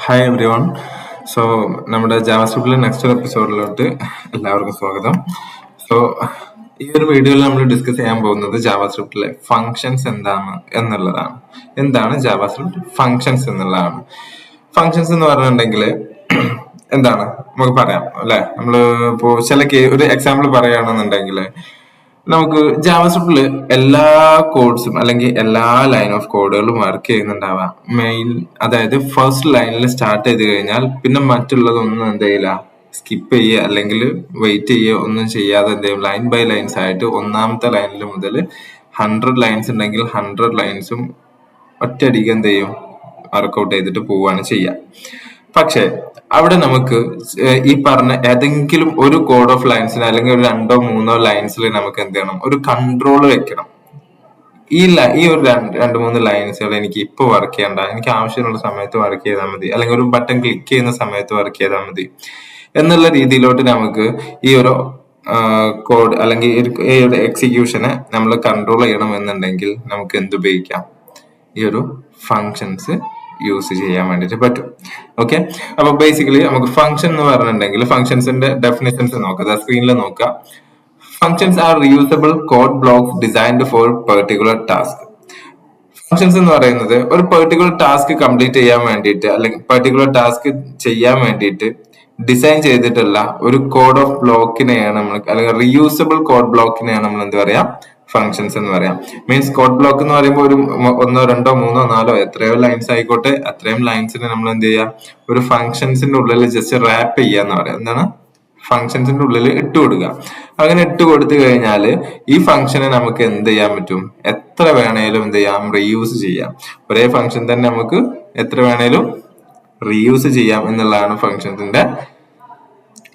Hi every one. So നമ്മുടെ ജാവാസ്ക്രിപ്റ്റിലെ next എപ്പിസോഡിലോട്ട് എല്ലാവർക്കും സ്വാഗതം. സോ ഈ ഒരു വീഡിയോയിൽ നമ്മൾ ഡിസ്കസ് ചെയ്യാൻ പോകുന്നത് ജാവാസ്ക്രിപ്റ്റിലെ ഫങ്ഷൻസ് എന്താണ് എന്നുള്ളതാണ്. എന്താണ് ജാവാസ്ക്രിപ്റ്റ് ഫങ്ഷൻസ് എന്നുള്ളതാണ്. ഫങ്ഷൻസ് എന്ന് പറഞ്ഞിട്ടുണ്ടെങ്കിൽ എന്താണ് നമുക്ക് പറയാം അല്ലെ. നമ്മള് ഇപ്പോ ഒരു എക്സാമ്പിൾ പറയുകയാണെന്നുണ്ടെങ്കിൽ നമുക്ക് ജാവാസ്ക്രിപ്റ്റില് എല്ലാ കോഡ്സും അല്ലെങ്കിൽ എല്ലാ ലൈൻ ഓഫ് കോഡുകളും വർക്ക് ചെയ്യുന്നുണ്ടാവാം. അതായത് ഫസ്റ്റ് ലൈനിൽ സ്റ്റാർട്ട് ചെയ്ത് കഴിഞ്ഞാൽ പിന്നെ മറ്റുള്ളതൊന്നും എന്ത് ചെയ്യില്ല, സ്കിപ്പ് ചെയ്യുക അല്ലെങ്കിൽ വെയിറ്റ് ചെയ്യുക ഒന്നും ചെയ്യാതെ എന്ത് ചെയ്യും, ലൈൻ ബൈ ലൈൻസ് ആയിട്ട് ഒന്നാമത്തെ ലൈനിൽ മുതൽ 100 ലൈൻസ് ഉണ്ടെങ്കിൽ 100 ലൈൻസും ഒറ്റയടിക്ക് എന്ത് ചെയ്യും, വർക്ക്ഔട്ട് ചെയ്തിട്ട് പോവുകയാണ് ചെയ്യുക. പക്ഷെ അവിടെ നമുക്ക് ഈ പറഞ്ഞ ഏതെങ്കിലും ഒരു കോഡ് ഓഫ് ലൈൻസിന് അല്ലെങ്കിൽ ഒരു 2-3 ലൈൻസിൽ നമുക്ക് എന്ത് ചെയ്യണം, ഒരു കൺട്രോൾ വെക്കണം. ഈ ഒരു 2-3 ലൈൻസുകൾ എനിക്ക് ഇപ്പൊ വർക്ക് ചെയ്യണ്ട, എനിക്ക് ആവശ്യമുള്ള സമയത്ത് വർക്ക് ചെയ്താൽ മതി, അല്ലെങ്കിൽ ഒരു ബട്ടൺ ക്ലിക്ക് ചെയ്യുന്ന സമയത്ത് വർക്ക് ചെയ്താൽ മതി എന്നുള്ള രീതിയിലോട്ട് നമുക്ക് ഈ ഒരു കോഡ് അല്ലെങ്കിൽ ഈ ഒരു എക്സിക്യൂഷനെ നമ്മൾ കൺട്രോൾ ചെയ്യണം എന്നുണ്ടെങ്കിൽ നമുക്ക് എന്തുപയോഗിക്കാം, ഈ ഒരു ഫങ്ഷൻസ് യൂസ് ചെയ്യാൻ വേണ്ടിട്ട് പറ്റും. ഓക്കെ, അപ്പൊ ബേസിക്കലി നമുക്ക് ഫങ്ഷൻ എന്ന് പറഞ്ഞിട്ടുണ്ടെങ്കിൽ ഫങ്ഷൻസിന്റെ ഡെഫിനേഷൻസ് നോക്കാം, സ്ക്രീനിൽ നോക്കാം. Functions are reusable code blocks designed for particular task. Functions എന്ന് പറയുന്നത് ഒരു പെർട്ടിക്കുലർ ടാസ്ക് കംപ്ലീറ്റ് ചെയ്യാൻ വേണ്ടിയിട്ട് അല്ലെങ്കിൽ പെർട്ടിക്കുലർ ടാസ്ക് ചെയ്യാൻ വേണ്ടിയിട്ട് ഡിസൈൻ ചെയ്തിട്ടുള്ള ഒരു കോഡ് ഓഫ് ബ്ലോക്കിനെയാണ് നമ്മൾ, അല്ലെങ്കിൽ റീയൂസബിൾ കോഡ് ബ്ലോക്കിനെയാണ് നമ്മൾ എന്ത് പറയാം, ഫങ്ഷൻസ് എന്ന് പറയാം. മീൻസ് കോഡ് ബ്ലോക്ക് എന്ന് പറയുമ്പോൾ ഒരു 1, 2, 3, 4 എത്രയോ ലൈൻസ് ആയിക്കോട്ടെ, അത്രയും ലൈൻസിന് നമ്മൾ എന്ത് ചെയ്യാം, ഒരു ഫങ്ഷൻസിന്റെ ഉള്ളിൽ ജസ്റ്റ് റാപ്പ് ചെയ്യുക എന്ന് പറയാം. എന്താണ്, ഫങ്ഷൻസിന്റെ ഉള്ളിൽ ഇട്ട് കൊടുക്കുക. അങ്ങനെ ഇട്ട് കൊടുത്തു കഴിഞ്ഞാൽ ഈ ഫങ്ഷനെ നമുക്ക് എന്ത് ചെയ്യാൻ പറ്റും, എത്ര വേണേലും എന്ത് ചെയ്യാം, റീയൂസ് ചെയ്യാം. ഒരേ ഫങ്ഷൻ തന്നെ നമുക്ക് എത്ര വേണേലും റീയൂസ് ചെയ്യാം എന്നുള്ളതാണ് ഫങ്ഷൻസിന്റെ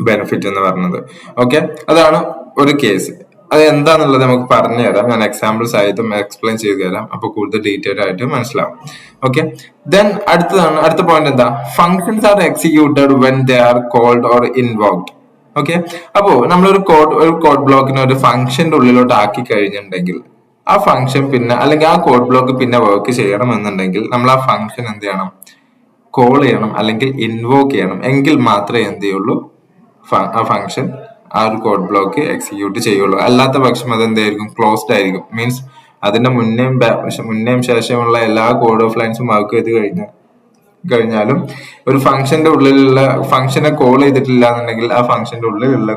ബെനിഫിറ്റ് എന്ന് പറയുന്നത്. ഓക്കെ, അതാണ് ഒരു കേസ്. അത് എന്താന്നുള്ളത് നമുക്ക് പറഞ്ഞു തരാം, ഞാൻ എക്സാമ്പിൾസ് ആയിട്ടും എക്സ്പ്ലെയിൻ ചെയ്തു തരാം, അപ്പൊ കൂടുതൽ ഡീറ്റെയിൽ ആയിട്ട് മനസ്സിലാവും. ഓക്കെ, ദെൻ അടുത്ത പോയിന്റ് എന്താ, functions are executed when they are called or invoked. Okay, അപ്പോ നമ്മളൊരു കോഡ് ബ്ലോക്കിനെ ഒരു ഫംഗ്ഷന്റെ ഉള്ളിലോട്ട് ആക്കി കഴിഞ്ഞിട്ടുണ്ടെങ്കിൽ ആ ഫംഗ്ഷൻ പിന്നെ അല്ലെങ്കിൽ ആ കോഡ് ബ്ലോക്ക് പിന്നെ വർക്ക് ചെയ്യണം എന്നുണ്ടെങ്കിൽ നമ്മൾ ആ ഫംഗ്ഷൻ എന്ത് ചെയ്യണം, കോൾ ചെയ്യണം അല്ലെങ്കിൽ ഇൻവോക്ക് ചെയ്യണം. എങ്കിൽ മാത്രമേ എന്ത് ചെയ്യുള്ളൂ, ആ ഫംഗ്ഷൻ ആ ഒരു കോഡ് ബ്ലോക്ക് എക്സിക്യൂട്ട് ചെയ്യുള്ളൂ. അല്ലാത്ത പക്ഷം അത് എന്തായിരിക്കും, ക്ലോസ്ഡ് ആയിരിക്കും. മീൻസ് അതിന്റെ മുന്നേയും ശേഷമുള്ള എല്ലാ കോഡ് ഓഫ് ലൈൻസും വർക്ക് ചെയ്ത് കഴിഞ്ഞാലും ഒരു ഫംഗ്ഷന്റെ ഉള്ളിലുള്ള ഫംഗ്ഷനെ കോൾ ചെയ്തിട്ടില്ല എന്നുണ്ടെങ്കിൽ ആ ഫംഗ്ഷന്റെ ഉള്ളിലുള്ള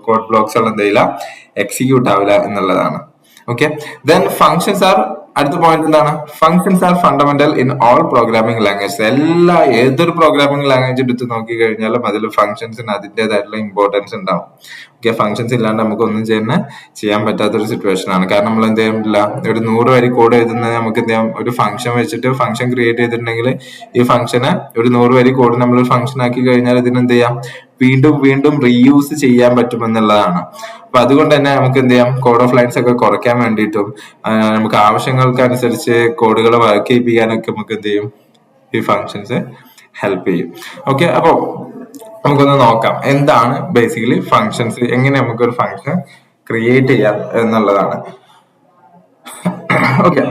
കോഡ് ബ്ലോക്സ് എന്ത് ചെയ്യില്ല, എക്സിക്യൂട്ട് ആവില്ല എന്നുള്ളതാണ്. ഓക്കെ, ദെൻ ഫങ്ഷൻസ് ആർ, അടുത്ത പോയിന്റ് എന്താണ്, functions R fundamental in all programming language. ഏതൊരു പ്രോഗ്രാമിംഗ് ലാംഗ്വേജ് എടുത്ത് നോക്കി കഴിഞ്ഞാലും അതിൽ ഫങ്ഷൻസിന് അതിൻ്റെതായിട്ടുള്ള ഇമ്പോർട്ടൻസ് ഉണ്ടാവും. ഓക്കെ, ഫങ്ഷൻസ് ഇല്ലാണ്ട് നമുക്ക് ഒന്നും ചെയ്യാൻ പറ്റാത്തൊരു സിറ്റുവേഷൻ ആണ്. കാരണം നമ്മൾ എന്ത് ചെയ്യാൻ, ഒരു 100 വരി കോഡ് എഴുതുന്നത് നമുക്ക് എന്ത് ചെയ്യാം, ഒരു ഫംഗ്ഷൻ വെച്ചിട്ട് ഫംഗ്ഷൻ ക്രിയേറ്റ് ചെയ്തിട്ടുണ്ടെങ്കിൽ ഈ ഫംഗ്ഷനെ ഒരു 100 വരി കോഡ് നമ്മൾ ഒരു ഫംഗ്ഷൻ ആക്കി കഴിഞ്ഞാൽ ഇതിന് എന്ത് ചെയ്യാം, വീണ്ടും റീയൂസ് ചെയ്യാൻ പറ്റുമെന്നുള്ളതാണ്. അപ്പൊ അതുകൊണ്ട് തന്നെ നമുക്ക് എന്ത് ചെയ്യാം, കോഡ് ഓഫ് ലൈൻസ് ഒക്കെ കുറയ്ക്കാൻ വേണ്ടിയിട്ടും നമുക്ക് ആവശ്യങ്ങൾക്ക് അനുസരിച്ച് കോഡുകൾ വർക്ക് ചെയ്യിപ്പിക്കാനൊക്കെ നമുക്ക് എന്ത് ചെയ്യും, ഈ ഫങ്ഷൻസ് ഹെൽപ്പ് ചെയ്യും. ഓക്കെ, അപ്പൊ നമുക്കൊന്ന് നോക്കാം എന്താണ് ബേസിക്കലി ഫങ്ഷൻസ്, എങ്ങനെ നമുക്കൊരു ഫങ്ഷൻ ക്രിയേറ്റ് ചെയ്യാം എന്നുള്ളതാണ്. ഓക്കെ,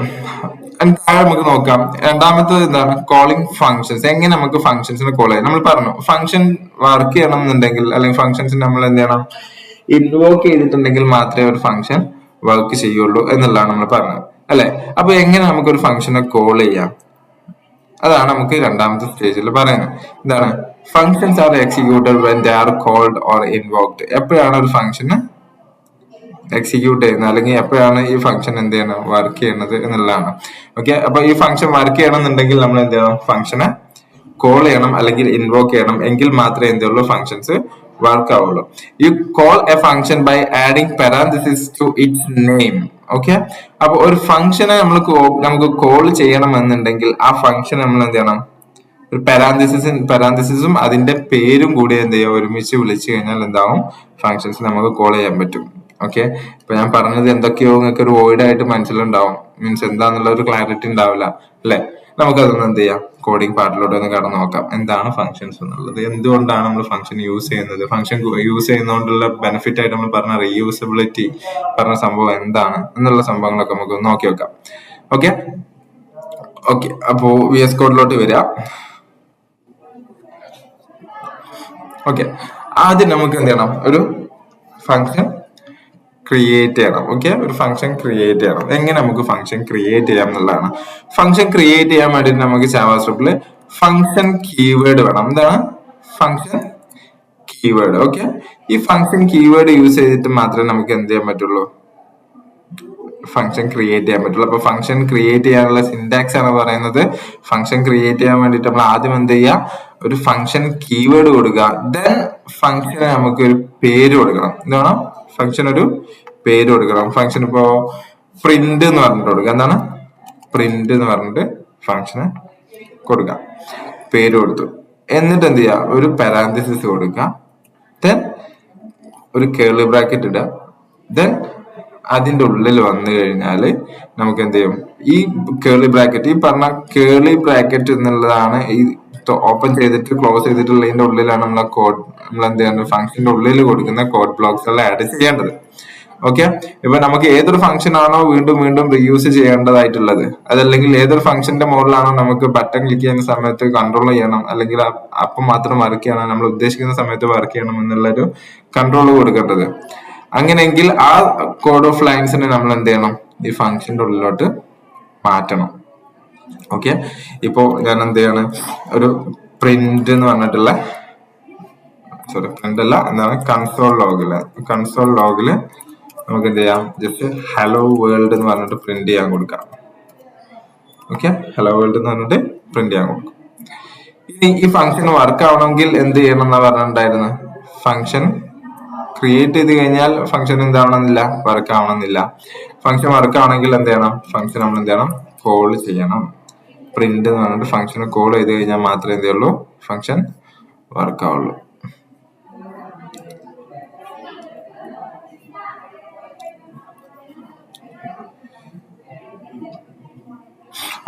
താഴെ നമുക്ക് നോക്കാം. രണ്ടാമത്തത് എന്താണ്, കോളിംഗ് ഫങ്ഷൻസ്. എങ്ങനെ നമുക്ക് ഫങ്ഷൻസിനെ കോൾ ചെയ്യാം. നമ്മൾ പറഞ്ഞു ഫങ്ഷൻ വർക്ക് ചെയ്യണം എന്നുണ്ടെങ്കിൽ അല്ലെങ്കിൽ ഫങ്ഷൻസ് നമ്മൾ എന്ത് ചെയ്യണം, ഇൻവോക്ക് ചെയ്തിട്ടുണ്ടെങ്കിൽ മാത്രമേ ഒരു ഫങ്ഷൻ വർക്ക് ചെയ്യുള്ളൂ എന്നുള്ളതാണ് നമ്മൾ പറഞ്ഞത് അല്ലെ. അപ്പൊ എങ്ങനെ നമുക്കൊരു ഫങ്ഷനെ കോൾ ചെയ്യാം, അതാണ് നമുക്ക് രണ്ടാമത്തെ സ്റ്റേജിൽ പറയുന്നത്. എന്താണ്, functions are executed when they are called or invoked. എപ്പോഴാണ് ഒരു ഫങ്ഷന് എക്സിക്യൂട്ട് ചെയ്യുന്നത് അല്ലെങ്കിൽ എപ്പോഴാണ് ഈ ഫംഗ്ഷൻ എന്ത് ചെയ്യണം, വർക്ക് ചെയ്യണത് എന്നുള്ളതാണ്. ഓക്കെ, അപ്പൊ ഈ ഫംഗ്ഷൻ വർക്ക് ചെയ്യണം എന്നുണ്ടെങ്കിൽ നമ്മൾ എന്ത് ചെയ്യണം, ഫംഗ്ഷനെ കോൾ ചെയ്യണം അല്ലെങ്കിൽ ഇൻവോക്ക് ചെയ്യണം. എങ്കിൽ മാത്രമേ എന്ത് ഉള്ളൂ, ഫംഗ്ഷൻസ് വർക്ക് ആവുള്ളൂ. You call a function by adding parenthesis to its name. Okay, അപ്പൊ ഒരു ഫംഗ്ഷനെ നമുക്ക് കോൾ ചെയ്യണം എന്നുണ്ടെങ്കിൽ ആ ഫംഗ്ഷൻ നമ്മൾ എന്ത് ചെയ്യണം, ഒരു പാരാന്തസിസും അതിന്റെ പേരും കൂടി എന്ത് ചെയ്യുക, ഒരുമിച്ച് വിളിച്ചു കഴിഞ്ഞാൽ എന്താവും, ഫംഗ്ഷൻസ് നമുക്ക് കോൾ ചെയ്യാൻ പറ്റും. ഓക്കെ, ഇപ്പൊ ഞാൻ പറഞ്ഞത് എന്തൊക്കെയോ നിങ്ങൾക്ക് ഒരു വോയിഡ് ആയിട്ട് മനസ്സിലുണ്ടാവും, മീൻസ് എന്താന്നുള്ള ഒരു ക്ലാരിറ്റി ഉണ്ടാവില്ല അല്ലെ. നമുക്കതൊന്ന് എന്ത് ചെയ്യാം, കോഡിംഗ് പാർട്ടിലോട്ട് ഒന്ന് കടന്നു നോക്കാം. എന്താണ് ഫംഗ്ഷൻസ് എന്നുള്ളത്, എന്തുകൊണ്ടാണ് നമ്മൾ ഫംഗ്ഷൻ യൂസ് ചെയ്യുന്നത്, ഫംഗ്ഷൻ യൂസ് ചെയ്യുന്നതുകൊണ്ടുള്ള ബെനിഫിറ്റ് ആയിട്ട് നമ്മൾ പറഞ്ഞ റീയൂസബിലിറ്റി പറഞ്ഞ സംഭവം എന്താണ് എന്നുള്ള സംഭവങ്ങളൊക്കെ നമുക്ക് നോക്കി വെക്കാം. ഓക്കെ, അപ്പോ VS കോഡിലോട്ട് വരിക. ഓക്കെ, ആദ്യം നമുക്ക് എന്ത് ചെയ്യണം, ഒരു ഫംഗ്ഷൻ ക്രിയേറ്റ് ചെയ്യണം. ഓക്കെ, ഒരു ഫംഗ്ഷൻ ക്രിയേറ്റ് ചെയ്യണം. എങ്ങനെ നമുക്ക് ഫംഗ്ഷൻ ക്രിയേറ്റ് ചെയ്യാം എന്നുള്ളതാണ്. ഫംഗ്ഷൻ ക്രിയേറ്റ് ചെയ്യാൻ വേണ്ടിയിട്ട് നമുക്ക് ജാവാസ്ക്രിപ്റ്റിൽ ഫംഗ്ഷൻ കീവേഡ് വേണം. എന്താണ് ഫംഗ്ഷൻ കീവേഡ്? ഓക്കെ, ഈ ഫംഗ്ഷൻ കീവേഡ് യൂസ് ചെയ്തിട്ട് മാത്രമേ നമുക്ക് എന്ത് ചെയ്യാൻ പറ്റുള്ളൂ, ഫംഗ്ഷൻ ക്രിയേറ്റ് ചെയ്യാൻ പറ്റുള്ളൂ. അപ്പൊ ഫംഗ്ഷൻ ക്രിയേറ്റ് ചെയ്യാനുള്ള സിന്റാക്സ് ആണ് പറയുന്നത്. ഫംഗ്ഷൻ ക്രിയേറ്റ് ചെയ്യാൻ വേണ്ടിയിട്ട് നമ്മൾ ആദ്യം എന്ത് ചെയ്യുക, ഒരു ഫംഗ്ഷൻ കീവേഡ് കൊടുക്കുക. ദെൻ ഫംഗ്ഷന് നമുക്ക് ഒരു പേര് കൊടുക്കണം. എന്താണ് ഫംഗ്ഷൻ ഒരു പേര് കൊടുക്കണം. ഫംഗ്ഷൻ ഇപ്പോ പ്രിന്റ് എന്ന് പറഞ്ഞിട്ട് കൊടുക്കുക. എന്താണ് പ്രിന്റ് എന്ന് പറഞ്ഞിട്ട് ഫംഗ്ഷന് കൊടുക്കാം. പേര് കൊടുത്തു. എന്നിട്ട് എന്ത് ചെയ്യുക, ഒരു പാരാന്തസിസ് കൊടുക്കുക. ദെൻ ഒരു കേർലി ബ്രാക്കറ്റ് ഇടുക. ദെൻ അതിന്റെ ഉള്ളിൽ വന്നു കഴിഞ്ഞാല് നമുക്ക് എന്ത് ചെയ്യും, ഈ കേർലി ബ്രാക്കറ്റ്, ഈ പറഞ്ഞ കേർലി ബ്രാക്കറ്റ് എന്നുള്ളതാണ് ഈ ഓപ്പൺ ചെയ്തിട്ട് ക്ലോസ് ചെയ്തിട്ടുള്ളതിന്റെ ഉള്ളിലാണ് നമ്മൾ കോഡ്, നമ്മൾ എന്ത് ചെയ്യുന്നത്, ഫംഗ്ഷന്റെ ഉള്ളിൽ കൊടുക്കുന്ന കോഡ് ബ്ലോക്സ് ആഡ് ചെയ്യേണ്ടത്. ഓക്കെ, ഇപ്പൊ നമുക്ക് ഏതൊരു ഫംഗ്ഷൻ ആണോ വീണ്ടും വീണ്ടും റീയൂസ് ചെയ്യേണ്ടതായിട്ടുള്ളത്, അതല്ലെങ്കിൽ ഏതൊരു ഫംഗ്ഷന്റെ മുകളിലാണോ നമുക്ക് ബട്ടൺ ക്ലിക്ക് ചെയ്യുന്ന സമയത്ത് കൺട്രോൾ ചെയ്യണം, അല്ലെങ്കിൽ അപ്പം മാത്രം വർക്ക് ചെയ്യണം, നമ്മൾ ഉദ്ദേശിക്കുന്ന സമയത്ത് വർക്ക് ചെയ്യണം എന്നുള്ളൊരു കൺട്രോൾ കൊടുക്കേണ്ടത്, അങ്ങനെയെങ്കിൽ ആ കോഡ് ഓഫ് ലൈൻസിനെ നമ്മൾ എന്ത് ചെയ്യണം, ഈ ഫംഗ്ഷന്റെ ഉള്ളിലോട്ട് മാറ്റണം. ഓക്കെ, ഇപ്പോ ഞാൻ എന്ത് ചെയ്യാണ്, ഒരു പ്രിന്റ് എന്ന് പറഞ്ഞിട്ടുള്ള, സോറി പ്രിന്റ് അല്ല, എന്താണ് കൺസോൾ ലോഗില് നമുക്ക് എന്ത് ചെയ്യാം, ജസ്റ്റ് ഹലോ വേൾഡ് എന്ന് പറഞ്ഞിട്ട് പ്രിന്റ് ചെയ്യാൻ കൊടുക്കാം. ഓക്കെ, ഹലോ വേൾഡ് എന്ന് പറഞ്ഞിട്ട് പ്രിന്റ് ചെയ്യാൻ കൊടുക്കും. ഇനി ഈ ഫംഗ്ഷൻ വർക്ക് ആവണമെങ്കിൽ എന്ത് ചെയ്യണം എന്നാ പറഞ്ഞിട്ടുണ്ടായിരുന്നു, ഫംഗ്ഷൻ ക്രിയേറ്റ് ചെയ്ത് കഴിഞ്ഞാൽ ഫംഗ്ഷൻ എന്താവണമെന്നില്ല, വർക്ക് ആവണമെന്നില്ല. ഫംഗ്ഷൻ വർക്ക് ആവണമെങ്കിൽ എന്ത് ചെയ്യണം, ഫംഗ്ഷൻ നമ്മൾ എന്ത് ചെയ്യണം, കോൾ ചെയ്യണം. പ്രിന്റ് എന്ന് പറഞ്ഞിട്ട് ഫംഗ്ഷന് കോൾ ചെയ്ത് കഴിഞ്ഞാൽ മാത്രമേ എന്ത് ചെയ്യുള്ളൂ, ഫംഗ്ഷൻ വർക്ക് ആവുള്ളൂ.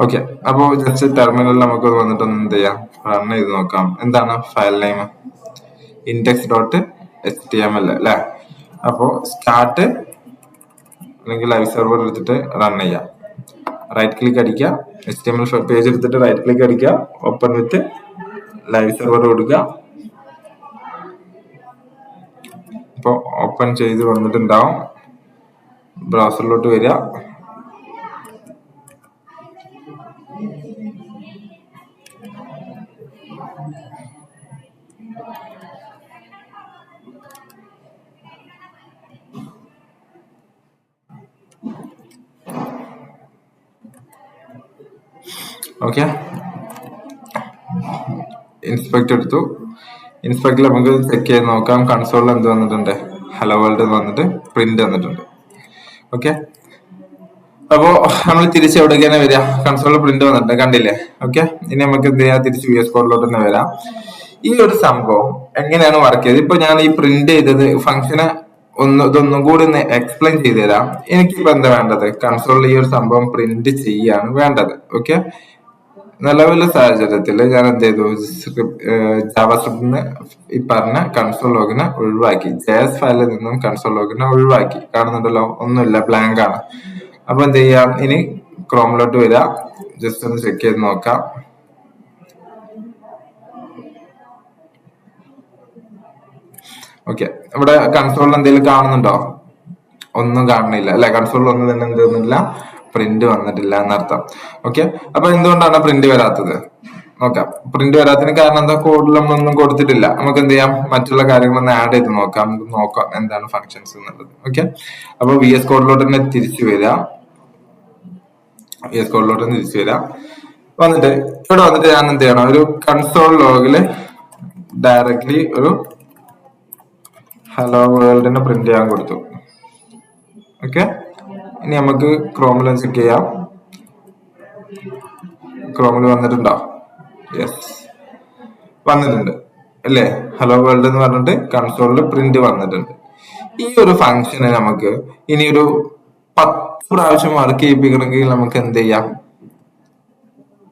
ഓക്കെ, അപ്പോ ജസ്റ്റ് ടെർമിനലിൽ നമുക്ക് വന്നിട്ട് എന്ത് ചെയ്യാം, റൺ ചെയ്ത് നോക്കാം. എന്താണ് ഫയൽ നെയിം, index.html അല്ലെ. അപ്പോ സ്റ്റാർട്ട് അല്ലെങ്കിൽ ലൈവ് സെർവർ എടുത്തിട്ട് റൺ ചെയ്യാം. റൈറ്റ് ക്ലിക്ക് അടിക്കുക, HTML പേജ് എടുത്തിട്ട് റൈറ്റ് ക്ലിക്ക് അടിക്കുക, ഓപ്പൺ വിത്ത് ലൈവ് സെർവർ കൊടുക്കുക. ഇപ്പൊ ഓപ്പൺ ചെയ്ത് വന്നിട്ടുണ്ടാവും. ബ്രൗസറിലോട്ട് വരിക. ഓക്കെ, ഇൻസ്പെക്ട് എടുത്തു. ഇൻസ്പെക്ടിൽ നമുക്ക് ചെക്ക് ചെയ്ത് നോക്കാം. കൺസോളിൽ എന്ത് വന്നിട്ടുണ്ട്, ഹലോ വേൾഡ് വന്നിട്ട് പ്രിന്റ് വന്നിട്ടുണ്ട്. ഓക്കെ, അപ്പോ നമ്മൾ തിരിച്ച് എവിടേക്കാണ് വരിക, കൺസോളിൽ പ്രിന്റ് വന്നിട്ടുണ്ട്, കണ്ടില്ലേ. ഓക്കെ, ഇനി നമുക്ക് എന്ത് ചെയ്യാം, തിരിച്ച് VS കോഡിലോട്ട് തന്നെ വരാം. ഈ ഒരു സംഭവം എങ്ങനെയാണ് വർക്ക് ചെയ്തത്, ഇപ്പൊ ഞാൻ ഈ പ്രിന്റ് ചെയ്തത് ഫംഗ്ഷന് ഇതൊന്നും കൂടി ഒന്ന് എക്സ്പ്ലെയിൻ ചെയ്ത് തരാം. എനിക്കിപ്പോ എന്താ വേണ്ടത്, കൺസോളിൽ ഈ ഒരു സംഭവം പ്രിന്റ് ചെയ്യാണ് വേണ്ടത്. ഓക്കെ, നിലവിലെ സാഹചര്യത്തിൽ ഞാൻ എന്ത് ചെയ്തു, ജാവാസ്ക്രിപ്റ്റിന് ഈ പറഞ്ഞ കൺസോൾ ലോഗിനെ ഒഴിവാക്കി, JS ഫയലിൽ നിന്നും കൺസോൾ ലോഗിനെ ഒഴിവാക്കി. കാണുന്നുണ്ടല്ലോ, ഒന്നുമില്ല, ബ്ലാങ്ക് ആണ്. അപ്പൊ എന്ത് ചെയ്യാം, ഇനി ക്രോമിലോട്ട് വരിക, ജസ്റ്റ് ഒന്ന് ചെക്ക് ചെയ്ത് നോക്കാം. ഓക്കെ, ഇവിടെ കൺസോളിൽ എന്തെങ്കിലും കാണുന്നുണ്ടോ, ഒന്നും കാണുന്നില്ല അല്ലെ. കൺസോളിൽ ഒന്നും തന്നെ എന്ത് ചെയ്യുന്നില്ല, പ്രിന്റ് വന്നിട്ടില്ല എന്നർത്ഥം. ഓക്കെ, അപ്പൊ എന്തുകൊണ്ടാണ് പ്രിന്റ് വരാത്തത് നോക്കാം. പ്രിന്റ് വരാത്തതിന് കാരണം എന്താ, കോഡിൽ നമ്മളൊന്നും കൊടുത്തിട്ടില്ല. നമുക്ക് എന്ത് ചെയ്യാം, മറ്റുള്ള കാര്യങ്ങളൊന്ന് ആഡ് ചെയ്ത് നോക്കാം, എന്താണ് ഫങ്ഷൻസ് എന്നുള്ളത്. ഓക്കെ, അപ്പൊ VS കോഡിലോട്ട് തന്നെ തിരിച്ചു വരിക. വന്നിട്ട് ഇവിടെ വന്നിട്ട് ഞാൻ എന്ത് ചെയ്യണം, ഒരു കൺസോൾ ലോഗില് ഡയറക്ട്ലി ഒരു ഹലോ വേൾഡിനെ പ്രിന്റ് ചെയ്യാൻ കൊടുത്തു. ഓക്കെ, ഇനി നമുക്ക് ക്രോമിൽ ചെക്ക് ചെയ്യാം. ക്രോമിൽ വന്നിട്ടുണ്ടോ, യെസ് വന്നിട്ടുണ്ട് അല്ലേ. ഹലോ വേൾഡ് എന്ന് പറഞ്ഞിട്ട് കൺസോളിൽ പ്രിന്റ് വന്നിട്ടുണ്ട്. ഈ ഒരു ഫംഗ്ഷനെ നമുക്ക് ഇനി ഒരു 10 പ്രാവശ്യം വർക്ക് ചെയ്യിപ്പിക്കണമെങ്കിൽ നമുക്ക് എന്ത് ചെയ്യാം,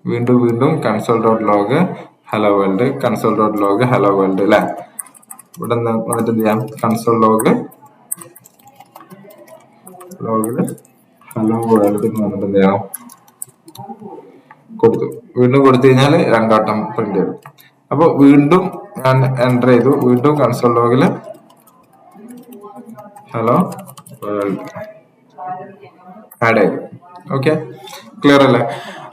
വീണ്ടും console dot log hello world, console dot log hello world അല്ലെ. ഇവിടെ വന്നിട്ട് എന്ത് ചെയ്യാം, കൺസോൾ ലോഗില് ഹലോ വേൾഡ് എന്ന് പറഞ്ഞിട്ട് എന്ത് ചെയ്യാം, കൊടുത്തു. വീണ്ടും കൊടുത്തു കഴിഞ്ഞാൽ 2 വട്ടം പ്രിന്റ് ചെയ്യും. അപ്പൊ വീണ്ടും ഞാൻ എൻ്റർ ചെയ്തു, വീണ്ടും കൺസോൾ ലോഗില് ഹലോ വേൾഡ് ആഡ് ചെയ്തു. ഓക്കെ, ക്ലിയർ അല്ലേ?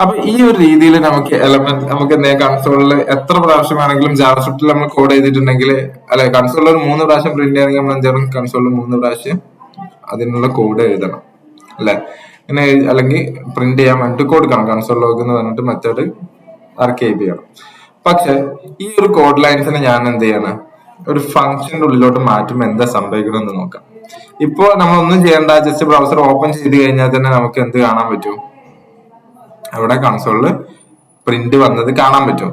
അപ്പൊ ഈ ഒരു രീതിയിൽ നമുക്ക് എലമെന്റ് നമുക്ക് എന്താ കൺസോളിൽ എത്ര പ്രാവശ്യം വേണമെങ്കിലും ജാവാസ്ക്രിപ്റ്റിൽ നമ്മൾ കോഡ് ചെയ്തിട്ടുണ്ടെങ്കിൽ, അല്ലെ കൺസോളിൽ ഒരു 3 പ്രാവശ്യം പ്രിന്റ് ചെയ്യണമെങ്കിൽ നമ്മൾ എന്ത് ചെയ്യണം, കൺസോളിൽ 3 പ്രാവശ്യം അതിനുള്ള കോഡ് എഴുതണം, അല്ലെ? ഇങ്ങനെ അല്ലെങ്കിൽ പ്രിന്റ് ചെയ്യാൻ വേണ്ടിട്ട് കൊടുക്കണം. കൺസോൾ ലോഗ് എന്ന് പറഞ്ഞിട്ട് മെത്തേഡ് വർക്ക് ചെയ്യണം. പക്ഷെ ഈ ഒരു കോഡ് ലൈൻസിനെ ഞാൻ എന്ത് ചെയ്യണം, ഒരു ഫംഗ്ഷന്റെ ഉള്ളിലോട്ട് മാറ്റുമ്പോൾ എന്താ സംഭവിക്കണമെന്ന് നോക്കാം. ഇപ്പോ നമ്മൾ ഒന്നും ചെയ്യേണ്ട, ജസ്റ്റ് ബ്രൗസർ ഓപ്പൺ ചെയ്ത് കഴിഞ്ഞാൽ തന്നെ നമുക്ക് എന്ത് കാണാൻ പറ്റും, അവിടെ കൺസോളില് പ്രിന്റ് വന്നത് കാണാൻ പറ്റും.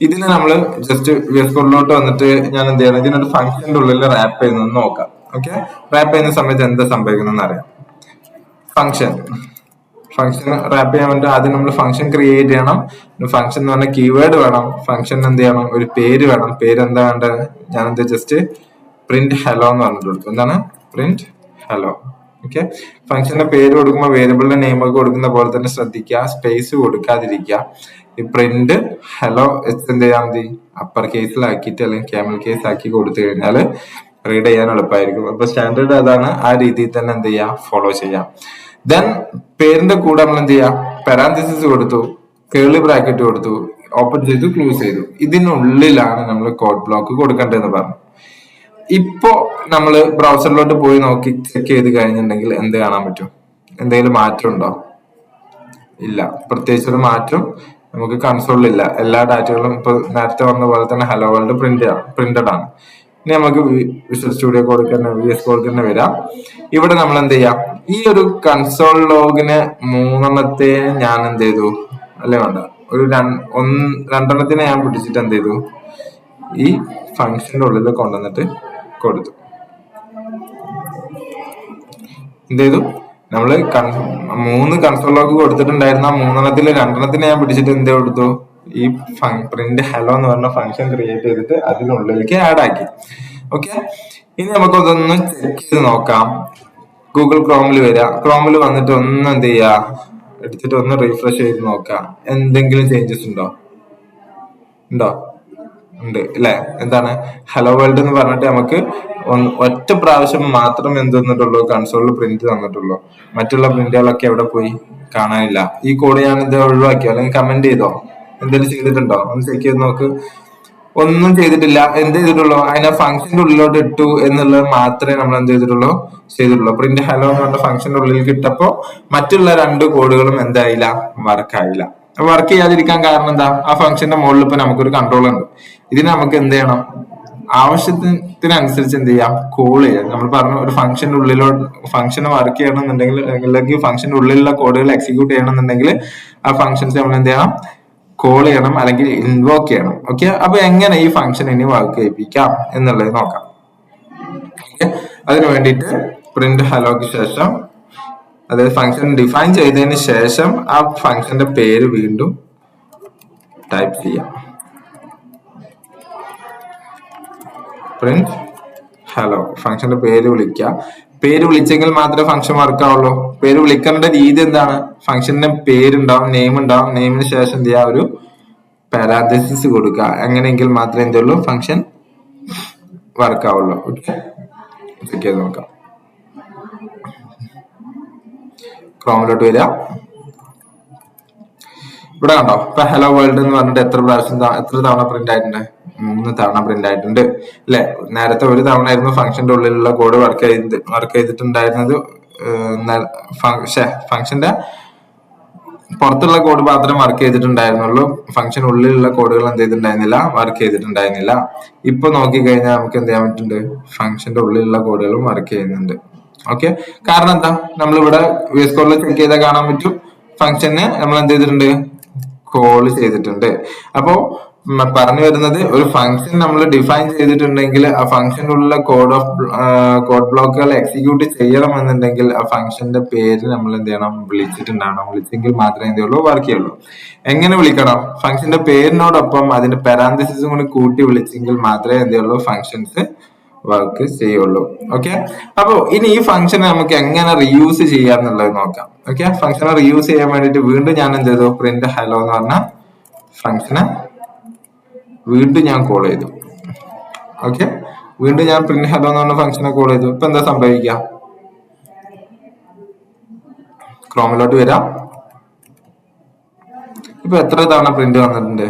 ഇതിന് നമ്മൾ ജസ്റ്റ് VS കോഡിലോട്ട് വന്നിട്ട് ഞാൻ എന്ത് ചെയ്യണം, ഇതിനൊരു ഫംഗ്ഷന്റെ ഉള്ളിൽ റാപ്പ് ചെയ്യുന്നത് നോക്കാം. ഓക്കെ, റാപ്പ് ചെയ്യുന്ന സമയത്ത് എന്താ സംഭവിക്കുന്നതെന്ന് അറിയാം. ഫംഗ്ഷൻ റാപ്പ് ചെയ്യാൻ വേണ്ടി ആദ്യം നമ്മൾ ഫംഗ്ഷൻ ക്രിയേറ്റ് ചെയ്യണം. ഫംഗ്ഷൻ എന്ന് പറഞ്ഞാൽ കീവേഡ് വേണം. ഫംഗ്ഷൻ എന്ത് ചെയ്യണം, ഒരു പേര് വേണം. പേര് എന്താ വേണ്ടത്, ഞാനെന്ത് ജസ്റ്റ് പ്രിന്റ് ഹലോ എന്ന് പറഞ്ഞിട്ട് കൊടുക്കും. എന്താണ് പ്രിന്റ് ഹലോ. ഓക്കെ, ഫംഗ്ഷന്റെ പേര് കൊടുക്കുമ്പോൾ വേരിയബിളിന്റെ നെയിം ഒക്കെ കൊടുക്കുന്ന പോലെ തന്നെ ശ്രദ്ധിക്കുക, സ്പേസ് കൊടുക്കാതിരിക്കുക. ഈ പ്രിന്റ് ഹലോ എന്ത് ചെയ്യാൻ മതി, അപ്പർ കേസിലാക്കിയിട്ട് അല്ലെങ്കിൽ ക്യാമൽ കേസ് ആക്കി കൊടുത്തു കഴിഞ്ഞാൽ റീഡ് ചെയ്യാൻ എളുപ്പമായിരിക്കും. അപ്പൊ സ്റ്റാൻഡേർഡ് അതാണ്, ആ രീതിയിൽ തന്നെ എന്ത് ചെയ്യാം, ഫോളോ ചെയ്യാം. ദെൻ പേരിന്റെ കൂടെ നമ്മൾ എന്ത് ചെയ്യാം, പാരാന്തസിസ് കൊടുത്തു, കേളി ബ്രാക്കറ്റ് കൊടുത്തു, ഓപ്പൺ ചെയ്തു, ക്ലോസ് ചെയ്തു. ഇതിനുള്ളിലാണ് നമ്മൾ കോഡ് ബ്ലോക്ക് കൊടുക്കേണ്ടതെന്ന് പറഞ്ഞു. ഇപ്പോ നമ്മൾ ബ്രൗസറിലോട്ട് പോയി നോക്കി ചെക്ക് ചെയ്ത് കഴിഞ്ഞിട്ടുണ്ടെങ്കിൽ എന്ത് കാണാൻ പറ്റും, എന്തെങ്കിലും മാറ്റം ഉണ്ടോ? ഇല്ല, പ്രത്യേകിച്ചൊരു മാറ്റം നമുക്ക് കൺസോളിലില്ല. എല്ലാ ഡാറ്റകളും ഇപ്പൊ നേരത്തെ വന്ന പോലെ തന്നെ ഹലോ വേൾഡ് പ്രിന്റഡ് ആണ്. ഇനി നമുക്ക് വിഷ്വൽ സ്റ്റുഡിയോ കോഡ് തന്നെ VS കോഡ് തന്നെ വരാം. ഇവിടെ നമ്മൾ എന്ത് ചെയ്യാം, ഈ ഒരു കൺസോൾ ലോഗിന് 3 ഞാൻ എന്ത് ചെയ്തു, അല്ലേ വേണ്ട, ഒരു 2 ഞാൻ പിടിച്ചിട്ട് എന്ത് ചെയ്തു, ഈ ഫംഗ്ഷന്റെ ഉള്ളിൽ കൊണ്ടുവന്നിട്ട് കൊടുത്തു. എന്ത് ചെയ്തു, നമ്മള് 3 കൺസോൾ ലോഗ് കൊടുത്തിട്ടുണ്ടായിരുന്ന 3 2 ഞാൻ പിടിച്ചിട്ട് എന്ത് കൊടുത്തു, ഈ പ്രിന്റ് ഹലോ എന്ന് പറഞ്ഞ ഫംഗ്ഷൻ ക്രിയേറ്റ് ചെയ്തിട്ട് അതിനുള്ളിലേക്ക് ആഡ് ആക്കി. ഓക്കെ, ഇനി നമുക്കതൊന്ന് ചെക്ക് ചെയ്ത് നോക്കാം. ഗൂഗിൾ ക്രോമിൽ വരിക, ക്രോമിൽ വന്നിട്ട് ഒന്ന് എന്ത് ചെയ്യാ, എടുത്തിട്ട് ഒന്ന് റീഫ്രഷ് ചെയ്ത് നോക്കാം. എന്തെങ്കിലും ചേഞ്ചസ് ഉണ്ടോ? ഉണ്ട് അല്ലെ? എന്താണ് ഹലോ വേൾഡ് എന്ന് പറഞ്ഞിട്ട് നമുക്ക് ഒറ്റ പ്രാവശ്യം മാത്രം എന്ത് തന്നിട്ടുള്ളൂ, കൺസോളിൽ പ്രിന്റ് തന്നിട്ടുള്ളൂ. മറ്റുള്ള പ്രിന്റുകളൊക്കെ എവിടെ പോയി, കാണാനില്ല. ഈ കോഡ് ഞാൻ ഇത് ഒഴിവാക്കിയോ അല്ലെങ്കിൽ കമന്റ് ചെയ്തോ, എന്തെങ്കിലും ചെയ്തിട്ടുണ്ടോ, ഒന്ന് ചെക്ക് ചെയ്ത് നോക്ക്. ഒന്നും ചെയ്തിട്ടില്ല. എന്ത് ചെയ്തിട്ടുള്ളൂ, അതിനെ ഫംഗ്ഷന്റെ ഉള്ളിലോട്ട് ഇട്ടു എന്നുള്ളത് മാത്രമേ നമ്മൾ എന്ത് ചെയ്തിട്ടുള്ളൂ. പ്രിന്റ് ഹലോ എന്ന് പറഞ്ഞ ഫംഗ്ഷന്റെ ഉള്ളിൽ ഇട്ടപ്പോ മറ്റുള്ള 2 കോഡുകളും എന്തായില്ല, വർക്കായില്ല. വർക്ക് ചെയ്യാതിരിക്കാൻ കാരണം എന്താ, ആ ഫംഗ്ഷന്റെ മുകളിൽ ഇപ്പൊ നമുക്കൊരു കൺട്രോൾ ഉണ്ട്. ഇതിന് നമുക്ക് എന്ത് ചെയ്യണം, ആവശ്യത്തിനനുസരിച്ച് എന്ത് ചെയ്യാം, കോൾ ചെയ്യാം. നമ്മൾ പറഞ്ഞു, ഒരു ഫംഗ്ഷന്റെ ഉള്ളിലോട്ട് ഫംഗ്ഷന് വർക്ക് ചെയ്യണമെന്നുണ്ടെങ്കിൽ, അല്ലെങ്കിൽ ഫംഗ്ഷന്റെ ഉള്ളിലുള്ള കോഡുകൾ എക്സിക്യൂട്ട് ചെയ്യണമെന്നുണ്ടെങ്കിൽ ആ ഫംഗ്ഷൻസ് നമ്മൾ എന്ത് ചെയ്യണം, കോൾ ചെയ്യണം അല്ലെങ്കിൽ ഇൻവോക്ക് ചെയ്യണം. ഓക്കെ, അപ്പൊ എങ്ങനെ ഈ ഫംഗ്ഷൻ ഇനി വർക്ക് ചെയ്യിപ്പിക്കാം എന്നുള്ളത് നോക്കാം. ഓക്കെ, അതിനു വേണ്ടിയിട്ട് പ്രിന്റ് ഹലോക്ക് ശേഷം, അതായത് ഫംഗ്ഷൻ ഡിഫൈൻ ചെയ്തതിന് ശേഷം ആ ഫംഗ്ഷന്റെ പേര് വീണ്ടും ടൈപ്പ് ചെയ്യാം. പ്രിന്റ് ഹലോ, ഫംഗ്ഷന്റെ പേര് വിളിക്കുക. പേര് വിളിച്ചെങ്കിൽ മാത്രമേ ഫംഗ്ഷൻ വർക്ക് ആവുള്ളൂ. പേര് വിളിക്കേണ്ട രീതി എന്താണ്, ഫംഗ്ഷന്റെ പേരുണ്ടാവും, നെയിം ഉണ്ടാവും, നെയിമിന് ശേഷം എന്ത് ചെയ്യുക, ഒരു പാരാന്തസിസ് കൊടുക്കുക. അങ്ങനെയെങ്കിൽ മാത്രമേ എന്തുള്ളൂ, ഫംഗ്ഷൻ വർക്ക് ആവുള്ളൂ. ഓക്കെ, ചെക്ക് ചെയ്ത് നോക്കാം. ക്രോമിലോട്ട് വരിക. ഇവിടെ കണ്ടോ, ഇപ്പൊ ഹലോ വേൾഡ് എന്ന് പറഞ്ഞിട്ട് എത്ര തവണ പ്രിന്റ് ആയിട്ടുണ്ട്, 3 തവണ പ്രിന്റ് ആയിട്ടുണ്ട് അല്ലെ? നേരത്തെ 1 തവണ ആയിരുന്നു ഫംഗ്ഷന്റെ ഉള്ളിലുള്ള കോഡ് വർക്ക് ചെയ്തിട്ടുണ്ടായിരുന്നത്. ഫംഗ്ഷന്റെ പുറത്തുള്ള കോഡ് മാത്രം വർക്ക് ചെയ്തിട്ടുണ്ടായിരുന്നുള്ളൂ. ഫംഗ്ഷൻ ഉള്ളിലുള്ള കോഡുകൾ എന്ത് ചെയ്തിട്ടുണ്ടായിരുന്നില്ല, വർക്ക് ചെയ്തിട്ടുണ്ടായിരുന്നില്ല. ഇപ്പൊ നോക്കിക്കഴിഞ്ഞാൽ നമുക്ക് എന്ത് ചെയ്യാൻ പറ്റുന്നുണ്ട്, ഫംഗ്ഷന്റെ ഉള്ളിലുള്ള കോഡുകളും വർക്ക് ചെയ്യുന്നുണ്ട്. ഓക്കെ, കാരണം എന്താ, നമ്മളിവിടെ VS കോഡിൽ ചെക്ക് ചെയ്താൽ കാണാൻ പറ്റും, ഫംഗ്ഷന് നമ്മൾ എന്ത് ചെയ്തിട്ടുണ്ട്, കോൾ ചെയ്തിട്ടുണ്ട്. അപ്പോ പറഞ്ഞു വരുന്നത്, ഒരു ഫംഗ്ഷൻ നമ്മൾ ഡിഫൈൻ ചെയ്തിട്ടുണ്ടെങ്കിൽ ആ ഫംഗ്ഷനുള്ള കോഡ് ബ്ലോക്കുകൾ എക്സിക്യൂട്ട് ചെയ്യണമെന്നുണ്ടെങ്കിൽ ആ ഫംഗ്ഷന്റെ പേര് നമ്മൾ എന്ത് ചെയ്യണം, വിളിച്ചിട്ടുണ്ടാവണം. വിളിച്ചെങ്കിൽ മാത്രമേ എന്ത് ചെയ്യുള്ളൂ, വർക്ക് ചെയ്യുള്ളൂ. എങ്ങനെ വിളിക്കണം, ഫംഗ്ഷന്റെ പേരിനോടൊപ്പം അതിന്റെ പാരാന്തസിസും കൂടി കൂട്ടി വിളിച്ചെങ്കിൽ മാത്രമേ എന്ത് ചെയ്യുള്ളൂ, ഫംഗ്ഷൻസ് വർക്ക് ചെയ്യുള്ളൂ. ഓക്കെ, അപ്പൊ ഇനി ഈ ഫംഗ്ഷൻ നമുക്ക് എങ്ങനെ റീയൂസ് ചെയ്യാം എന്നുള്ളത് നോക്കാം. ഓക്കെ, ഫംഗ്ഷനെ റീയൂസ് ചെയ്യാൻ വേണ്ടിട്ട് വീണ്ടും ഞാൻ എന്ത് ചെയ്തു, പ്രിന്റ് ഹലോ എന്ന് പറഞ്ഞ ഫംഗ്ഷനെ വീണ്ടും ഞാൻ കോൾ ചെയ്തു. ഓക്കെ, വീണ്ടും ഞാൻ പ്രിന്റ് ഹലോ എന്ന് പറഞ്ഞ ഫംഗ്ഷനെ കോൾ ചെയ്തു. ഇപ്പൊ എന്താ സംഭവിക്കുക? ക്രോമിലോട്ട് വരാം. ഇപ്പൊ എത്ര തവണ പ്രിന്റ് വന്നിട്ടുണ്ട്?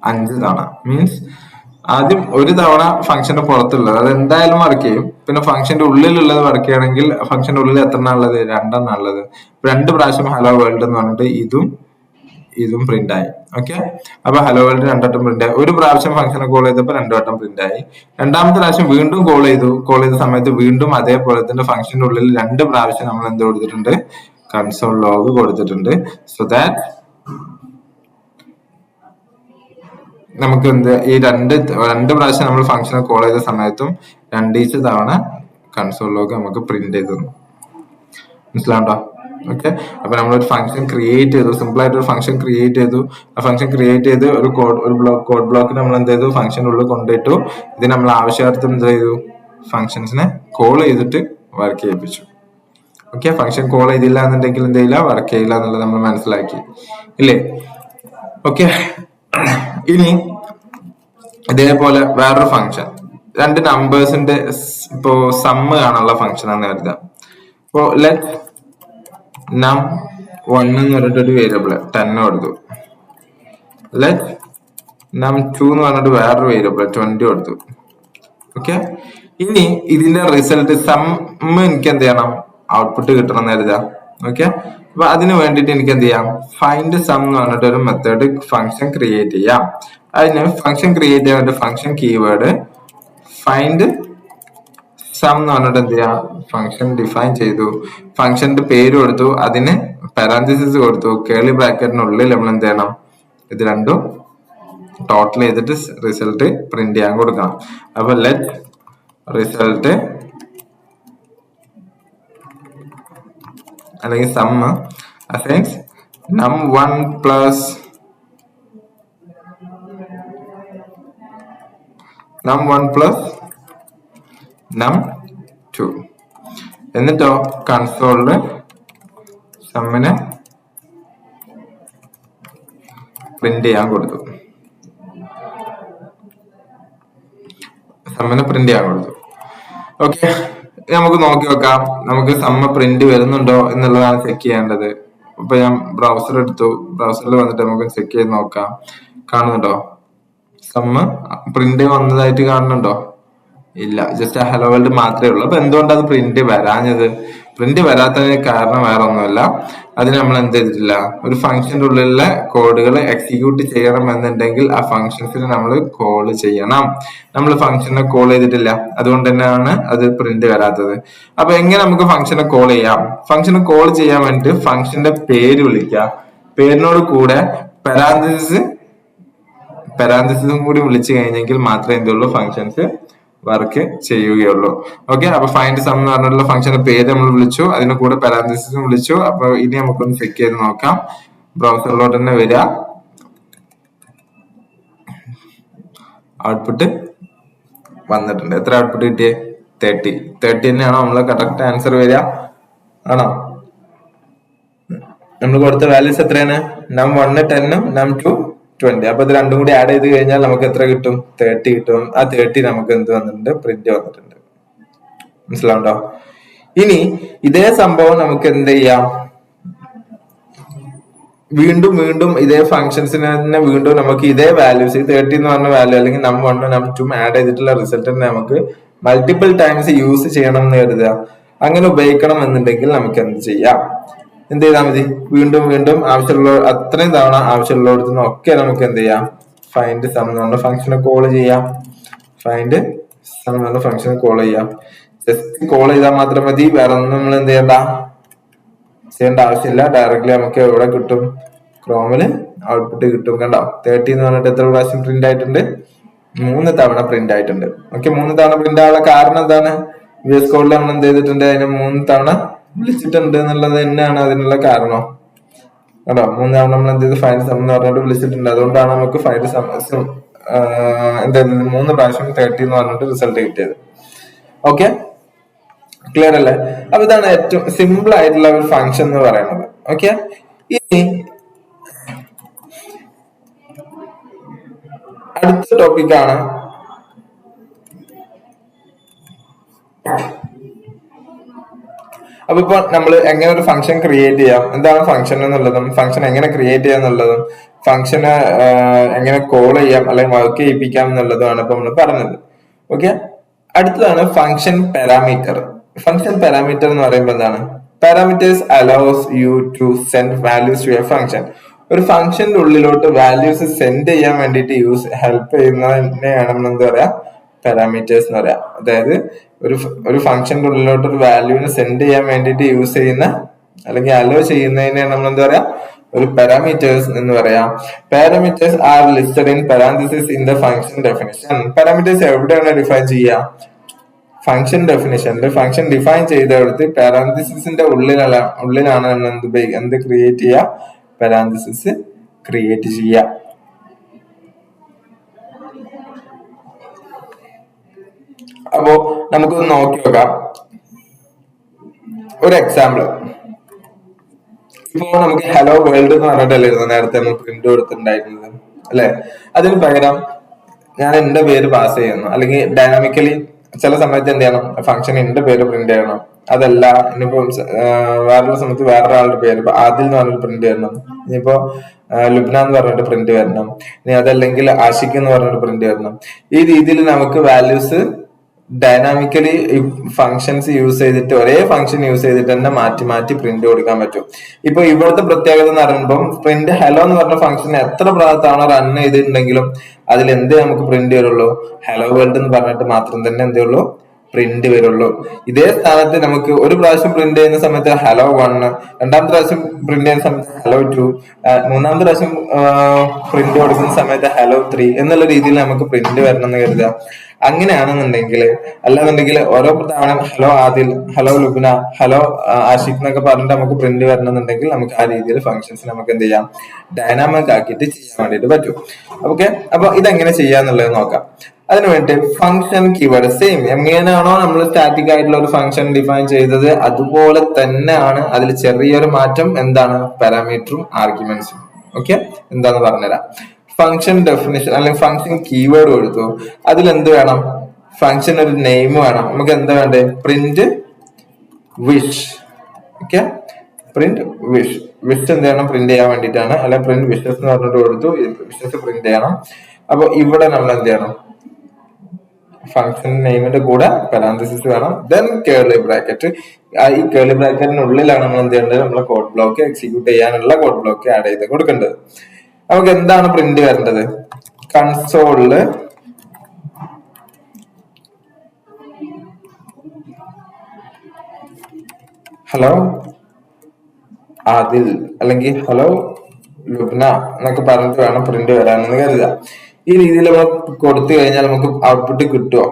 5 തവണ. മീൻസ് ആദ്യം ഒരു തവണ ഫംഗ്ഷന്റെ പുറത്തുള്ളത് അത് എന്തായാലും വർക്ക് ചെയ്യും. പിന്നെ ഫംഗ്ഷന്റെ ഉള്ളിലുള്ളത് വർക്ക് ചെയ്യണമെങ്കിൽ ഫംഗ്ഷന്റെ ഉള്ളിൽ എത്ര ഉള്ളത്? 2 ഉള്ളത്. 2 പ്രാവശ്യം ഹലോ വേൾഡ് എന്ന് പറഞ്ഞിട്ട് ഇതും പ്രിന്റ് ആയി. ഓക്കെ, അപ്പൊ ഹലോ വേൾഡ് 2 വട്ടം പ്രിന്റ് ആയി. ഒരു പ്രാവശ്യം ഫംഗ്ഷനെ കോൾ ചെയ്തപ്പോൾ 2 വട്ടം പ്രിന്റ് ആയി. രണ്ടാമത്തെ പ്രാവശ്യം വീണ്ടും കോൾ ചെയ്ത സമയത്ത് വീണ്ടും അതേപോലെ തന്നെ ഫംഗ്ഷന്റെ ഉള്ളിൽ 2 പ്രാവശ്യം നമ്മൾ എന്ത് കൊടുത്തിട്ടുണ്ട്? കൺസോൾ ലോഗ് കൊടുത്തിട്ടുണ്ട്. സോ ദാറ്റ് നമുക്ക് എന്ത് ഈ രണ്ട് പ്രാവശ്യം നമ്മൾ ഫംഗ്ഷനെ കോൾ ചെയ്ത സമയത്തും 2 തവണ കൺസോൾ ലോഗ് നമുക്ക് പ്രിന്റ് ചെയ്ത് തന്നു. മനസ്സിലാണ്ടോ? ഓക്കെ, അപ്പൊ നമ്മളൊരു ഫംഗ്ഷൻ ക്രിയേറ്റ് ചെയ്തു, സിമ്പിൾ ആയിട്ട് ഒരു ഫംഗ്ഷൻ ക്രിയേറ്റ് ചെയ്തു. ആ ഫംഗ്ഷൻ ക്രിയേറ്റ് ചെയ്ത് ഒരു കോഡ് ബ്ലോക്ക് നമ്മൾ എന്ത് ചെയ്തു? ഫംഗ്ഷൻ്റെ ഉള്ളിൽ കൊണ്ടിട്ടു. ഇത് നമ്മൾ ആവശ്യാർത്ഥം എന്ത് ചെയ്തു? ഫംഗ്ഷൻസിനെ കോൾ ചെയ്തിട്ട് വർക്ക് ചെയ്യിപ്പിച്ചു. ഓക്കെ, ഫംഗ്ഷൻ കോൾ ചെയ്തില്ല എന്നുണ്ടെങ്കിൽ എന്ത് ചെയ്യില്ല? വർക്ക് ചെയ്യില്ല എന്നുള്ളത് നമ്മൾ മനസ്സിലാക്കി ഇല്ലേ? ഓക്കെ, ഇനി ഇതേപോലെ വേറൊരു ഫംഗ്ഷൻ, 2 നമ്പേഴ്സിന്റെ ഇപ്പോ സമ്മ് കാണാനുള്ള ഫംഗ്ഷൻ ആണെന്ന് കരുതാം. ഇപ്പോ ലെറ്റ് num1 എന്ന് പറഞ്ഞിട്ടൊരു വേരിയബിൾ 10 കൊടുത്തു. ലെറ്റ് num2 എന്ന് പറഞ്ഞിട്ട് വേറൊരു വേരിയബിൾ 20 കൊടുത്തു. ഓക്കെ, ഇനി ഇതിന്റെ റിസൾട്ട് സമ്മ് എനിക്ക് എന്ത് ചെയ്യണം? ഔട്ട്പുട്ട് കിട്ടണം എന്ന് കരുതാം. ഓക്കെ, അപ്പൊ അതിന് വേണ്ടിട്ട് എനിക്ക് എന്ത് ചെയ്യാം? ഫൈൻഡ് സം എന്ന് പറഞ്ഞിട്ട് ഒരു മെത്തേഡ് ഫംഗ്ഷൻ ക്രിയേറ്റ് ചെയ്യാം. അതിന് ഫംഗ്ഷൻ ക്രിയേറ്റ് ചെയ്യാൻ വേണ്ടി ഫംഗ്ഷൻ കീവേഡ് ഫൈൻഡ് സം എന്ന് പറഞ്ഞിട്ട് എന്ത് ചെയ്യാം? ഫംഗ്ഷൻ ഡിഫൈൻ ചെയ്തു. ഫംഗ്ഷന്റെ പേര് കൊടുത്തു, അതിന് പാരാന്തസിസ് കൊടുത്തു, കേളി ബ്രാക്കറ്റിനുള്ളിൽ നമ്മൾ എന്ത് ചെയ്യണം? ഇത് രണ്ടും ടോട്ടൽ ചെയ്തിട്ട് റിസൾട്ട് പ്രിന്റ് ചെയ്യാൻ കൊടുക്കണം. അപ്പൊ ലെറ്റ് റിസൾട്ട് അല്ലെങ്കിൽ sum assigns num1 plus num2 എന്നിട്ടോ കൺസോളില് സമ്മിനെ പ്രിന്റ് ചെയ്യാൻ കൊടുത്തു. ഓക്കെ, നമുക്ക് നോക്കി നോക്കാം നമുക്ക് സമ്മ പ്രിന്റ് വരുന്നുണ്ടോ എന്നുള്ളതാണ് ചെക്ക് ചെയ്യേണ്ടത്. ഇപ്പൊ ഞാൻ ബ്രൗസർ എടുത്തു. ബ്രൗസറിൽ വന്നിട്ട് നമുക്ക് ചെക്ക് ചെയ്ത് നോക്കാം. കാണുന്നുണ്ടോ? സമ്മ് പ്രിന്റ് വന്നതായിട്ട് കാണുന്നുണ്ടോ? ഇല്ല, ജസ്റ്റ് ഹലോ വേൾഡ് മാത്രമേ ഉള്ളൂ. അപ്പൊ എന്തുകൊണ്ടാണ് അത് പ്രിന്റ് വരാഞ്ഞത്? പ്രിന്റ് വരാത്തതിന് കാരണം വേറെ ഒന്നുമല്ല, അതിന് നമ്മൾ എന്ത് ചെയ്തിട്ടില്ല? ഒരു ഫംഗ്ഷന്റെ ഉള്ളിലുള്ള കോഡുകൾ എക്സിക്യൂട്ട് ചെയ്യണം എന്നുണ്ടെങ്കിൽ ആ ഫംഗ്ഷൻസിന് നമ്മൾ കോൾ ചെയ്യണം. നമ്മൾ ഫംഗ്ഷനെ കോൾ ചെയ്തിട്ടില്ല, അതുകൊണ്ട് തന്നെയാണ് അത് പ്രിന്റ് വരാത്തത്. അപ്പൊ എങ്ങനെ നമുക്ക് ഫംഗ്ഷനെ കോൾ ചെയ്യാം? ഫംഗ്ഷനെ കോൾ ചെയ്യാൻ വേണ്ടിട്ട് ഫംഗ്ഷന്റെ പേര് വിളിക്കുക. പേരിനോട് കൂടെ പാരാന്തസിസും കൂടി വിളിച്ചു കഴിഞ്ഞെങ്കിൽ മാത്രമേ എന്തുള്ളൂ? ഫംഗ്ഷൻസ് വർക്ക് ചെയ്യുകയുള്ളൂ. ഓക്കെ, അപ്പൊ ഫൈൻഡ് സം എന്ന് പറഞ്ഞിട്ടുള്ള ഫംഗ്ഷന്റെ പേര് നമ്മൾ വിളിച്ചു, അതിന് കൂടെ പാരാന്തസിസും വിളിച്ചു. അപ്പൊ ഇനി നമുക്കൊന്ന് ചെക്ക് ചെയ്ത് നോക്കാം. ബ്രൗസറിലോട്ട് തന്നെ വരിക. ഔട്ട്പുട്ട് വന്നിട്ടുണ്ട്. എത്ര ഔട്ട്പുട്ട് കിട്ടിയേ? 30 തന്നെയാണോ നമ്മളെ കറക്റ്റ് ആൻസർ വരിക? ആണോ? നമ്മൾ കൊടുത്ത വാല്യൂസ് എത്രയാണ്? num1 10 num2 20. അപ്പൊ ഇത് രണ്ടും കൂടി ആഡ് ചെയ്ത് കഴിഞ്ഞാൽ നമുക്ക് എത്ര കിട്ടും? 30 കിട്ടും. ആ 30 നമുക്ക് എന്ത് വന്നിട്ടുണ്ട്? പ്രിന്റ് വന്നിട്ടുണ്ട്. മനസ്സിലാവുണ്ടോ? ഇനി ഇതേ സംഭവം നമുക്ക് എന്ത് ചെയ്യാം? വീണ്ടും ഇതേ ഫംഗ്ഷൻസിന് തന്നെ വീണ്ടും നമുക്ക് ഇതേ വാല്യൂസ് 30 എന്ന് പറഞ്ഞ വാല്യൂ അല്ലെങ്കിൽ num1 num2 ആഡ് ചെയ്തിട്ടുള്ള റിസൾട്ടിനെ നമുക്ക് മൾട്ടിപ്പിൾ ടൈംസ് യൂസ് ചെയ്യണം എന്ന് കരുതുക. അങ്ങനെ ഉപയോഗിക്കണം എന്നുണ്ടെങ്കിൽ നമുക്ക് എന്ത് ചെയ്യാം? എന്ത് ചെയ്താൽ മതി? വീണ്ടും ആവശ്യമുള്ള അത്രയും തവണ ആവശ്യമുള്ളിടത്തുനിന്ന് ഒക്കെ നമുക്ക് എന്ത് ചെയ്യാം? ഫൈൻഡ് സം എന്ന് പറഞ്ഞ ഫംഗ്ഷനെ കോൾ ചെയ്യാം. ജസ്റ്റ് കോൾ ചെയ്താൽ മാത്രം മതി. വേറെ ഒന്നും നമ്മൾ എന്ത് ചെയ്യേണ്ട ആവശ്യമില്ല. ഡയറക്ട്ലി നമുക്ക് എവിടെ കിട്ടും? ക്രോമില് ഔട്ട്പുട്ട് കിട്ടും. കണ്ടോ? 30 എന്ന് പറഞ്ഞിട്ട് എത്ര പ്രാവശ്യം പ്രിന്റ് ആയിട്ടുണ്ട്? 3 തവണ പ്രിന്റ് ആയിട്ടുണ്ട്. ഓക്കെ, 3 തവണ പ്രിന്റ് ആവാനുള്ള കാരണം എന്താണ്? VS കോഡിൽ നമ്മൾ എന്ത് ചെയ്തിട്ടുണ്ട്? അതിനെ 3 തവണ വിളിച്ചിട്ടുണ്ട് എന്നുള്ളത് തന്നെയാണ് അതിനുള്ള കാരണം. കേട്ടോ, 3 തവണ നമ്മൾ എന്ത് ചെയ്ത്? ഫൈൻഡ് സം എന്ന് പറഞ്ഞിട്ട് വിളിച്ചിട്ടുണ്ട്. അതുകൊണ്ടാണ് നമുക്ക് ഫൈൻഡ് സം എന്ത് 3 പ്രാവശ്യം 30 എന്ന് പറഞ്ഞിട്ട് റിസൾട്ട് കിട്ടിയത്. ഓക്കെ, ക്ലിയർ അല്ലേ? അപ്പൊ ഇതാണ് ഏറ്റവും സിമ്പിൾ ആയിട്ടുള്ള ഒരു ഫംഗ്ഷൻ എന്ന് പറയുന്നത്. ഓക്കെ, ഇനി അടുത്ത ടോപ്പിക്കാണ് അപ്പൊ ഇപ്പൊ നമ്മൾ എങ്ങനെ ഒരു ഫംഗ്ഷൻ ക്രിയേറ്റ് ചെയ്യാം, എന്താണ് ഫംഗ്ഷൻ എന്നുള്ളതും ഫംഗ്ഷൻ എങ്ങനെ ക്രിയേറ്റ് ചെയ്യാം എന്നുള്ളതും ഫംഗ്ഷന് എങ്ങനെ കോൾ ചെയ്യാം അല്ലെങ്കിൽ വർക്ക് ചെയ്യിപ്പിക്കാം എന്നുള്ളതുമാണ് ഇപ്പൊ നമ്മൾ പറഞ്ഞത്. ഓക്കെ, അടുത്തതാണ് ഫംഗ്ഷൻ പാരാമീറ്റർ. ഫംഗ്ഷൻ പാരാമീറ്റർ എന്ന് പറയുമ്പോൾ എന്താണ്? Parameters allows you to send values to a function. ഒരു ഫംഗ്ഷന്റെ ഉള്ളിലോട്ട് വാല്യൂസ് സെൻഡ് ചെയ്യാൻ വേണ്ടിയിട്ട് ഹെൽപ്പ് ചെയ്യുന്നതിനെയാണ് നമ്മൾ എന്താ പറയാ, പാരാമീറ്റേഴ്സ് എന്ന് പറയാം. അതായത് ഒരു ഫംഗ്ഷന്റെ ഉള്ളിലോട്ട് ഒരു വാല്യൂവിനെ സെൻഡ് ചെയ്യാൻ വേണ്ടിയിട്ട് യൂസ് ചെയ്യുന്ന അല്ലെങ്കിൽ അലോ ചെയ്യുന്നതിനെയാണ് നമ്മൾ എന്താ പറയാ, ഒരു പാരാമീറ്റേഴ്സ് എന്ന് പറയാം. Parameters R listed in parenthesis in the function definition. Parameters എവിടെയാണ് ഡിഫൈൻ ചെയ്യുക? ഫംഗ്ഷൻ ഡെഫിനിഷനിൽ ഫംഗ്ഷൻ ഡിഫൈൻ ചെയ്തെടുത്ത് പാരാന്തസിസിന്റെ ഉള്ളിലാണ് എന്ത് ക്രിയേറ്റ് ചെയ്യുക, പാരാന്തസിസ് ക്രിയേറ്റ് ചെയ്യുക. അപ്പോ നമുക്കൊന്ന് നോക്കി നോക്കാം ഒരു എക്സാമ്പിൾ. ഇപ്പോ നമുക്ക് ഹലോ വേൾഡ് എന്ന് പറഞ്ഞിട്ടല്ലായിരുന്നു നേരത്തെ നമ്മൾ പ്രിന്റ് കൊടുത്തിട്ടുണ്ടായിരുന്നത് അല്ലെ? അതിന് പകരം ഞാൻ എന്റെ പേര് പാസ് ചെയ്യുന്നു, അല്ലെങ്കിൽ ഡൈനാമിക്കലി ചില സമയത്ത് എന്ത് ചെയ്യണം, ഫംഗ്ഷൻ എന്റെ പേര് പ്രിന്റ് ചെയ്യണം. അതല്ല ഇനിയിപ്പോ വേറൊരു സമയത്ത് വേറൊരാളുടെ പേര്, ഇപ്പൊ ആദിൽ എന്ന് പറഞ്ഞിട്ട് പ്രിന്റ് വരണം, ഇനിയിപ്പോ ലുബ്ന എന്ന് പറഞ്ഞിട്ട് പ്രിന്റ് വരണം, ഇനി അതല്ലെങ്കിൽ ആഷിഖ് എന്ന് പറഞ്ഞിട്ട് പ്രിന്റ് വരണം. ഈ രീതിയിൽ നമുക്ക് വാല്യൂസ് ഡൈനാമിക്കലി ഫങ്ഷൻസ് യൂസ് ചെയ്തിട്ട് ഒരേ ഫംഗ്ഷൻ യൂസ് ചെയ്തിട്ട് തന്നെ മാറ്റി മാറ്റി പ്രിന്റ് കൊടുക്കാൻ പറ്റും. ഇപ്പൊ ഇവിടുത്തെ പ്രത്യേകത എന്ന് പറയുമ്പോൾ പ്രിന്റ് ഹലോ എന്ന് പറഞ്ഞ ഫംഗ്ഷൻ എത്ര തവണ റൺ ചെയ്തിട്ടുണ്ടെങ്കിലും അതിൽ എന്തേ നമുക്ക് പ്രിന്റ് വരുള്ളൂ, ഹലോ വേൾഡ് എന്ന് പറഞ്ഞിട്ട് മാത്രം തന്നെ എന്തേ ഉള്ളൂ, പ്രിന്റ് വരുള്ളൂ. ഇതേ സ്ഥാനത്ത് നമുക്ക് ഒരു പ്രാവശ്യം പ്രിന്റ് ചെയ്യുന്ന സമയത്ത് ഹലോ 1, രണ്ടാമത്തെ പ്രാവശ്യം പ്രിന്റ് ചെയ്യുന്ന സമയത്ത് ഹലോ 2, മൂന്നാമത്തെ പ്രാവശ്യം പ്രിന്റ് കൊടുക്കുന്ന സമയത്ത് ഹലോ 3 എന്നുള്ള രീതിയിൽ നമുക്ക് പ്രിന്റ് വരണം എന്ന് കരുതുക. അങ്ങനെയാണെന്നുണ്ടെങ്കിൽ, അല്ലാന്നുണ്ടെങ്കിൽ ഓരോ തവണ hello Adil, hello Lubna, hello Ashiq എന്നൊക്കെ പറഞ്ഞിട്ട് നമുക്ക് പ്രിന്റ് വരണമെന്നുണ്ടെങ്കിൽ നമുക്ക് ആ രീതിയിൽ ഫംഗ്ഷൻസ് നമുക്ക് എന്ത് ചെയ്യാം, ഡൈനാമിക് ആക്കിയിട്ട് ചെയ്യാൻ വേണ്ടിയിട്ട് പറ്റും. ഓക്കെ, അപ്പൊ ഇതെങ്ങനെ ചെയ്യാന്നുള്ളത് നോക്കാം. അതിനുവേണ്ടി ഫംഗ്ഷൻ കീവേഡ് സെയിം എങ്ങനെയാണോ നമ്മൾ സ്റ്റാറ്റിക് ആയിട്ടുള്ള ഒരു ഫംഗ്ഷൻ ഡിഫൈൻ ചെയ്തത് അതുപോലെ തന്നെയാണ്. അതിൽ ചെറിയൊരു മാറ്റം എന്താണ്, പാരാമീറ്ററും ആർഗ്യുമെന്റ്സും. ഓക്കെ, എന്താന്ന് പറഞ്ഞുതരാം. ഫംഗ്ഷൻ ഡെഫിനിഷൻ അല്ലെങ്കിൽ ഫംഗ്ഷൻ കീവേഡ് കൊടുത്തു, അതിൽ എന്ത് വേണം, ഫംഗ്ഷൻ ഒരു നെയിം വേണം. നമുക്ക് എന്താ വേണ്ടേ, print wish. Okay, print wish. Wish എന്ത് ചെയ്യണം, പ്രിന്റ് ചെയ്യാൻ വേണ്ടിയിട്ടാണ്. അല്ലെ പ്രിന്റ് വിഷസ് എന്ന് പറഞ്ഞിട്ട് കൊടുത്തു, വിഷസ് പ്രിന്റ് ചെയ്യണം. അപ്പൊ ഇവിടെ നമ്മൾ എന്ത് ചെയ്യണം, ഫംഗ്ഷൻ നെയിമിന്റെ കൂടെ പാരാന്തസിസ് വേണം, ദെൻ കേർലി ബ്രാക്കറ്റ്. ഈ കേർലി ബ്രാക്കറ്റിനുള്ളിലാണ് നമ്മൾ എന്ത് ചെയ്യേണ്ടത്, നമ്മളെ കോഡ് ബ്ലോക്ക് എക്സിക്യൂട്ട് ചെയ്യാനുള്ള കോഡ് ബ്ലോക്ക് ആഡ് ചെയ്ത് കൊടുക്കേണ്ടത്. നമുക്ക് എന്താണ് പ്രിന്റ് വരേണ്ടത്, കൺസോളില് ഹലോ ആദിൽ അല്ലെങ്കിൽ ഹലോ ലുബ്ന എന്നൊക്കെ പറഞ്ഞിട്ട് വേണം പ്രിന്റ് വരാനെന്ന് കരുതുക. ഈ രീതിയിൽ നമ്മൾ കൊടുത്തു കഴിഞ്ഞാൽ നമുക്ക് ഔട്ട്പുട്ട് കിട്ടുമോ?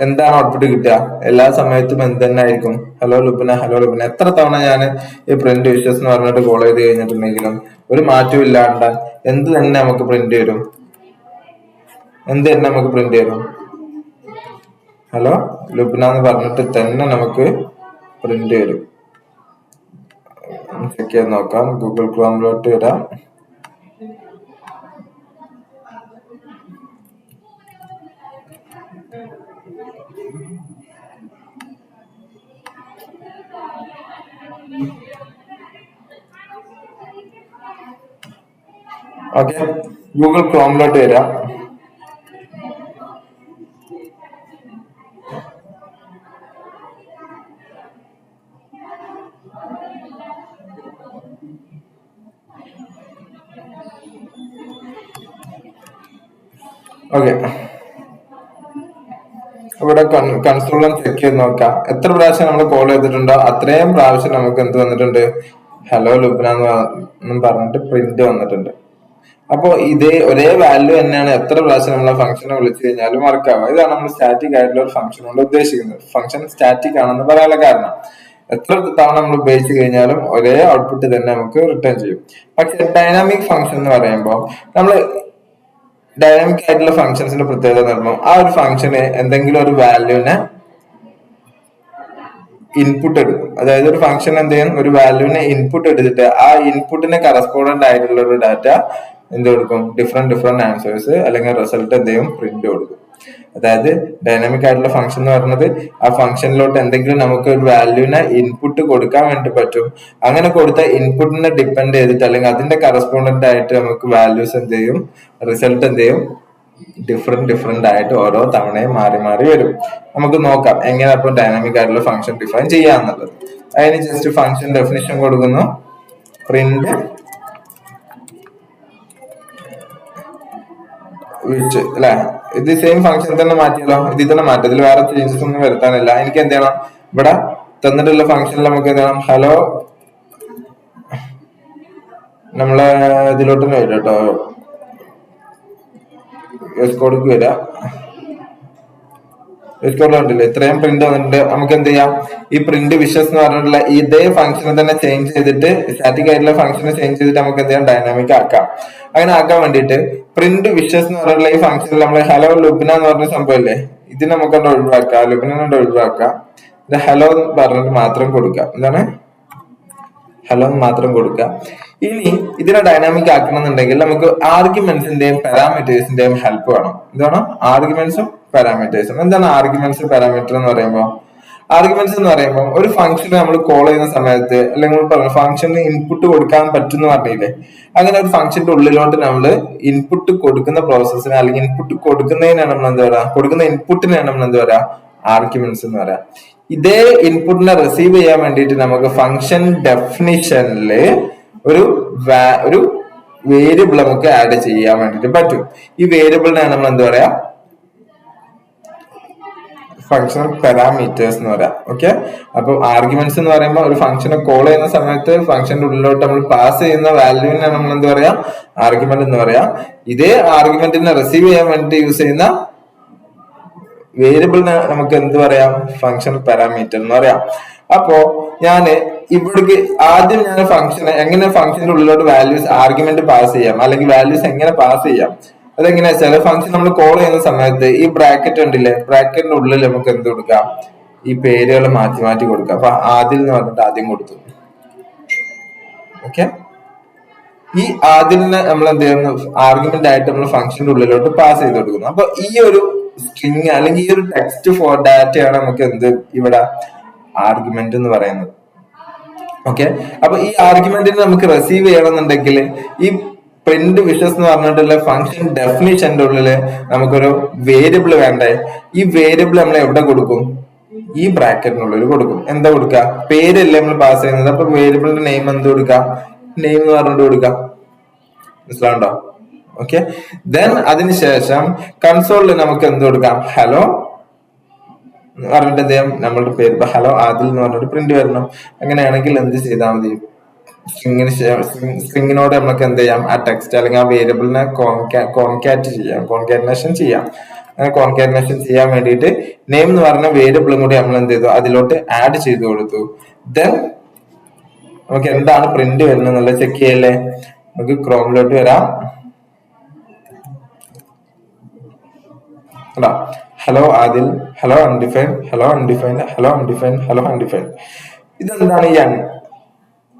എന്താണ് ഔട്ട്പുട്ട് കിട്ടുക? എല്ലാ സമയത്തും എന്ത് തന്നെ ആയിരിക്കും, ഹലോ ലുബ്ന, ഹലോ ലുബ്ന. എത്ര തവണ ഞാൻ ഈ പ്രിന്റ് വിഷസ് എന്ന് പറഞ്ഞിട്ട് കോൾ ചെയ്ത് കഴിഞ്ഞിട്ടുണ്ടെങ്കിലും ഒരു മാറ്റവും ഇല്ലാണ്ട് എന്ത് തന്നെ നമുക്ക് പ്രിന്റ് വരും, എന്ത് തന്നെ നമുക്ക് പ്രിന്റ് വരും, ഹലോ ലുബ്ന എന്ന് പറഞ്ഞിട്ട് തന്നെ നമുക്ക് പ്രിന്റ് വരും. ചെക്ക് ചെയ്ത് നോക്കാം, ഗൂഗിൾ ക്രോമിലോട്ട് വരാം. ഓക്കെ, ഗൂഗിൾ ക്രോമിലോട്ട് വരാം. ഓക്കെ, ഇവിടെ കൺസോളിൽ ചെക്ക് ചെയ്ത് നോക്കാം. എത്ര പ്രാവശ്യം നമ്മൾ കോൾ ചെയ്തിട്ടുണ്ടോ അത്രയും പ്രാവശ്യം നമുക്ക് എന്ത് വന്നിട്ടുണ്ട്, ഹലോ ലുബ്ന എന്ന് പറഞ്ഞിട്ട് പ്രിന്റ് വന്നിട്ടുണ്ട്. അപ്പോ ഒരേ വാല്യൂ തന്നെയാണ് എത്ര പ്രാവശ്യം നമ്മൾ ഫംഗ്ഷനെ വിളിച്ചു കഴിഞ്ഞാലും വർക്കാവുക. ഇതാണ് നമ്മൾ സ്റ്റാറ്റിക് ആയിട്ടുള്ള ഒരു ഫംഗ്ഷൻ കൊണ്ട് ഉദ്ദേശിക്കുന്നത്. ഫംഗ്ഷൻ സ്റ്റാറ്റിക് ആണെന്ന് പറയാനുള്ള കാരണം എത്ര തവണ നമ്മൾ ഉപയോഗിച്ച് കഴിഞ്ഞാലും ഒരേ ഔട്ട്പുട്ട് തന്നെ നമുക്ക് റിട്ടേൺ ചെയ്യും. പക്ഷെ ഡൈനാമിക് ഫംഗ്ഷൻ എന്ന് പറയുമ്പോൾ നമ്മൾ ഡൈനാമിക് ആയിട്ടുള്ള ഫംഗ്ഷൻസിന്റെ പ്രത്യേകത എന്ന് പറയുമ്പോൾ ആ ഒരു ഫംഗ്ഷന് എന്തെങ്കിലും ഒരു വാല്യൂവിനെ ഇൻപുട്ട് എടുക്കും. അതായത് ഒരു ഫംഗ്ഷൻ എന്ത് ചെയ്യും, ഒരു വാല്യൂവിനെ ഇൻപുട്ട് എടുത്തിട്ട് ആ ഇൻപുട്ടിന് കറസ്പോണ്ടന്റ് ആയിട്ടുള്ള ഒരു ഡാറ്റ എന്ത് കൊടുക്കും, ഡിഫറെന്റ് ആൻസേഴ്സ് അല്ലെങ്കിൽ റിസൾട്ട് എന്ത് ചെയ്യും, പ്രിന്റ് കൊടുക്കും. അതായത് ഡൈനാമിക് ആയിട്ടുള്ള ഫംഗ്ഷൻ എന്ന് പറയുന്നത് ആ ഫംഗ്ഷനിലോട്ട് എന്തെങ്കിലും നമുക്ക് ഒരു വാല്യൂവിനെ ഇൻപുട്ട് കൊടുക്കാൻ വേണ്ടി പറ്റും. അങ്ങനെ കൊടുത്ത ഇൻപുട്ടിനെ ഡിപ്പെൻഡ് ചെയ്തിട്ട് അല്ലെങ്കിൽ അതിന്റെ കറസ്പോണ്ടന്റ് ആയിട്ട് നമുക്ക് വാല്യൂസ് എന്ത് ചെയ്യും, റിസൾട്ട് എന്ത് ചെയ്യും, ഡിഫറെന്റ് ആയിട്ട് ഓരോ തവണയും മാറി മാറി വരും. നമുക്ക് നോക്കാം എങ്ങനെ അപ്പൊ ഡൈനാമിക് ആയിട്ടുള്ള ഫംഗ്ഷൻ ഡിഫൈൻ ചെയ്യാന്നുള്ളത്. അതിന് ജസ്റ്റ് ഫംഗ്ഷൻ ഡെഫിനിഷൻ കൊടുക്കുന്നു, പ്രിന്റ് വിച്ച് അല്ലെ. ഇത് സെയിം ഫംഗ്ഷൻ തന്നെ മാറ്റിയല്ലോ, ഇതിൽ തന്നെ മാറ്റി, ഇതിൽ വേറെ ചേഞ്ചസ് ഒന്നും വരുത്താനില്ല. എനിക്ക് എന്ത് ചെയ്യണം, ഇവിടെ തന്നിട്ടുള്ള ഫംഗ്ഷനിൽ നമുക്ക് എന്ത് ചെയ്യണം, ഹലോ നമ്മളെ ഇതിലോട്ട് വരും കേട്ടോ, കോഡിക്ക് വരാം. കണ്ടില്ല ഇത്രയും പ്രിന്റ് വന്നിട്ടുണ്ട്. നമുക്ക് എന്ത് ചെയ്യാം, ഈ പ്രിന്റ് വിഷസ് എന്ന് പറഞ്ഞിട്ടുള്ള ഇതേ ഫംഗ്ഷനെ തന്നെ ചേഞ്ച് ചെയ്തിട്ട്, സ്റ്റാറ്റിക് ആയിട്ടുള്ള ഫംഗ്ഷനെ ചേഞ്ച് ചെയ്തിട്ട് നമുക്ക് എന്ത് ചെയ്യാം, ഡൈനാമിക് ആക്കാം. അങ്ങനെ ആക്കാൻ വേണ്ടിയിട്ട് പ്രിന്റ് വിഷസ് എന്ന് പറഞ്ഞിട്ടുള്ള ഈ ഫംഗ്ഷനിൽ നമ്മൾ ഹലോ ലുബിന എന്ന് പറഞ്ഞ സംഭവമില്ലേ, ഇത് നമുക്ക് ഒഴിവാക്കാം, ലുബിനെ ഒഴിവാക്കാം. ഇത് ഹലോ എന്ന് പറഞ്ഞിട്ട് മാത്രം കൊടുക്കാം. എന്താണ്, ഹലോ എന്ന് മാത്രം കൊടുക്കുക. ഇനി ഇതിനെ ഡൈനാമിക് ആക്കണമെന്നുണ്ടെങ്കിൽ നമുക്ക് ആർഗ്യുമെന്റ്സിന്റെയും പാരാമീറ്റേഴ്സിന്റെയും ഹെൽപ്പ് വേണം. എന്താണ് ആർഗ്യുമെന്റ്സും പാരാമീറ്റേഴ്സും? എന്താണ് ആർഗ്യുമെന്റ്സ് പാരാമീറ്റർ എന്ന് പറയുമ്പോൾ? ആർഗ്യുമെന്റ്സ് എന്ന് പറയുമ്പോൾ ഒരു ഫംഗ്ഷന് നമ്മൾ കോൾ ചെയ്യുന്ന സമയത്ത്, അല്ലെങ്കിൽ പറഞ്ഞു ഫംഗ്ഷന് ഇൻപുട്ട് കൊടുക്കാൻ പറ്റും എന്ന് പറഞ്ഞില്ലേ, അങ്ങനെ ഒരു ഫംഗ്ഷന്റെ ഉള്ളിലോട്ട് നമ്മൾ ഇൻപുട്ട് കൊടുക്കുന്ന പ്രോസസ്സിന് അല്ലെങ്കിൽ ഇൻപുട്ട് കൊടുക്കുന്നതിനാണ് നമ്മൾ എന്താ പറയാ, കൊടുക്കുന്ന ഇൻപുട്ടിനാണ് നമ്മൾ എന്താ പറയാ, ആർഗ്യുമെന്റ്സ് എന്ന് പറയാം. ഇതേ ഇൻപുട്ടിനെ റിസീവ് ചെയ്യാൻ വേണ്ടിയിട്ട് നമുക്ക് ഫംഗ്ഷൻ ഡെഫിനിഷനില് ഒരു വേരിയബിൾ നമുക്ക് ആഡ് ചെയ്യാൻ വേണ്ടിട്ട് പറ്റും. ഈ വേരിയബിളിനാണ് നമ്മൾ എന്താ പറയാ, ഫംഗ്ഷണൽ പാരാമീറ്റേഴ്സ് എന്ന് പറയാം. ഓക്കെ, അപ്പൊ ആർഗ്യുമെന്റ്സ് എന്ന് പറയുമ്പോൾ ഒരു ഫംഗ്ഷനെ കോൾ ചെയ്യുന്ന സമയത്ത് ഫംഗ്ഷന്റെ ഉള്ളിലോട്ട് നമ്മൾ പാസ് ചെയ്യുന്ന വാല്യൂവിനാണ് നമ്മൾ എന്താ പറയാ, ആർഗ്യുമെന്റ് എന്ന് പറയാം. ഇതേ ആർഗ്യുമെന്റിനെ റിസീവ് ചെയ്യാൻ വേണ്ടിട്ട് യൂസ് ചെയ്യുന്ന വേരിയബിളിനെ നമുക്ക് എന്ത് പറയാം, ഫംഗ്ഷണൽ പാരാമീറ്റർ എന്ന് പറയാം. അപ്പോ ഞാന് ഇവിടേക്ക് ആദ്യം ഞാൻ ഫംഗ്ഷനെ എങ്ങനെ ഫംഗ്ഷന്റെ ഉള്ളിലോട്ട് വാല്യൂസ് ആർഗ്യുമെന്റ് പാസ് ചെയ്യാം, അല്ലെങ്കിൽ വാല്യൂസ് എങ്ങനെ പാസ് ചെയ്യാം, അതെങ്ങനെയാ വെച്ചാൽ ഫംഗ്ഷൻ നമ്മൾ കോൾ ചെയ്യുന്ന സമയത്ത് ഈ ബ്രാക്കറ്റ് ഉണ്ടല്ലേ, ബ്രാക്കറ്റിന്റെ ഉള്ളിൽ നമുക്ക് എന്ത് കൊടുക്കാം, ഈ പേരുകൾ മാറ്റി മാറ്റി കൊടുക്കാം. അപ്പൊ ആദ്യം എന്ന് പറഞ്ഞിട്ട് ആദ്യം കൊടുത്തു. ഓക്കെ, ഈ ആദ്യനെ നമ്മൾ എന്ത് ചെയ്യുന്നു, ആർഗ്യുമെന്റ് ആയിട്ട് നമ്മൾ ഫംഗ്ഷന്റെ ഉള്ളിലോട്ട് പാസ് ചെയ്ത് കൊടുക്കുന്നു. അപ്പൊ ഈ ഒരു സ്ട്രിങ് അല്ലെങ്കിൽ ഈ ഒരു ടെക്സ്റ്റ് ഫോർ ഡാറ്റയാണ് നമുക്ക് എന്ത് ഇവിടെ ആർഗ്യുമെന്റ് എന്ന് പറയുന്നത്. ഓക്കെ, അപ്പൊ ഈ ആർഗ്യുമെന്റിന് നമുക്ക് റിസീവ് ചെയ്യണമെന്നുണ്ടെങ്കിൽ ഈ പ്രിന്റ് വിഷസ് എന്ന് പറഞ്ഞിട്ടുള്ള ഫംഗ്ഷൻ ഡെഫിനിഷന്റെ ഉള്ളില് നമുക്കൊരു വേരിയബിൾ വേണ്ടേ. ഈ വേരിയബിൾ നമ്മൾ എവിടെ കൊടുക്കും, ഈ ബ്രാക്കറ്റിനുള്ളിൽ കൊടുക്കും. എന്താ കൊടുക്കുക, പേരല്ലേ നമ്മൾ പാസ് ചെയ്യുന്നത്. അപ്പൊ വേരിയബിളിന്റെ നെയിം എന്ത് കൊടുക്കാം, നെയിം എന്ന് പറഞ്ഞിട്ട് കൊടുക്കാം. മനസ്സിലാവുണ്ടോ? ഓക്കെ, ദെൻ അതിനുശേഷം കൺസോളിൽ നമുക്ക് എന്ത് കൊടുക്കാം, ഹലോ പറഞ്ഞിട്ട് എന്ത് ചെയ്യാം, നമ്മളുടെ പേര് ഇപ്പൊ ഹലോ ആദിൽ എന്ന് പറഞ്ഞിട്ട് പ്രിന്റ് വരണം. അങ്ങനെയാണെങ്കിൽ എന്ത് ചെയ്താൽ മതി, സ്ട്രിങ്ങിനോട് നമുക്ക് എന്ത് ചെയ്യാം, ആ ടെക്സ്റ്റ് അല്ലെങ്കിൽ ആ വേരിയബിളിനെ കോൺകാറ്റിനേഷൻ ചെയ്യാം. അങ്ങനെ കോൺകാറ്റിനേഷൻ ചെയ്യാൻ വേണ്ടിയിട്ട് നെയിം എന്ന് പറഞ്ഞ വേരിയബിളും കൂടി നമ്മൾ എന്ത് ചെയ്തു, അതിലോട്ട് ആഡ് ചെയ്ത് കൊടുത്തു. ദെൻ നമുക്ക് എന്താണ് പ്രിന്റ് വരുന്നത് എന്നുള്ളത് ചെക്ക് ചെയ്യല്ലേ. നമുക്ക് ക്രോമിലോട്ട് വരാം. Hello Adil, hello undefined, hello undefined, hello undefined, hello undefined. ഇതെന്താണ് ഈ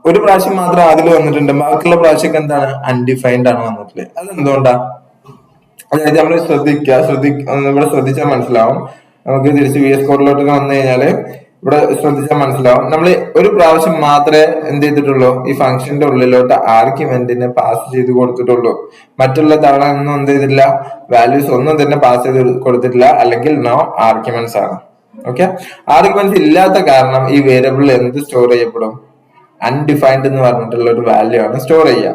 ഒരു പ്രാവശ്യം മാത്രം ആദിൽ വന്നിട്ടുണ്ട്, ബാക്കിയുള്ള പ്രാവശ്യമൊക്കെ എന്താണ് അൺഡിഫൈൻഡ് ആണ് വന്നിട്ടുള്ളത്. അതെന്തുകൊണ്ടാ? അതായത് നമ്മൾ ഇവിടെ ശ്രദ്ധിച്ചാൽ മനസ്സിലാവും. നമുക്ക് തിരിച്ച് VS കോഡിലോട്ട് വന്നു കഴിഞ്ഞാല് ഇവിടെ ശ്രദ്ധിച്ചാൽ മനസ്സിലാവും. നമ്മൾ ഒരു പ്രാവശ്യം മാത്രമേ എന്ത് ചെയ്തിട്ടുള്ളൂ, ഈ ഫംഗ്ഷന്റെ ഉള്ളിലോട്ട് ആർഗ്യുമെന്റിനെ പാസ് ചെയ്ത് കൊടുത്തിട്ടുള്ളൂ. മറ്റുള്ള തവണ ഒന്നും എന്ത് ചെയ്തിട്ടില്ല, വാല്യൂസ് ഒന്നും തന്നെ പാസ് ചെയ്ത് കൊടുത്തിട്ടില്ല, അല്ലെങ്കിൽ നോ ആർഗ്യുമെന്റ്സ് ആണ്. ഓക്കെ, ആർഗ്യുമെന്റ്സ് ഇല്ലാത്ത കാരണം ഈ വേരിയബിൾ എന്ത് സ്റ്റോർ ചെയ്യപ്പെടും, അൺഡിഫൈൻഡ് എന്ന് പറഞ്ഞിട്ടുള്ള ഒരു വാല്യൂ ആണ് സ്റ്റോർ ചെയ്യുക.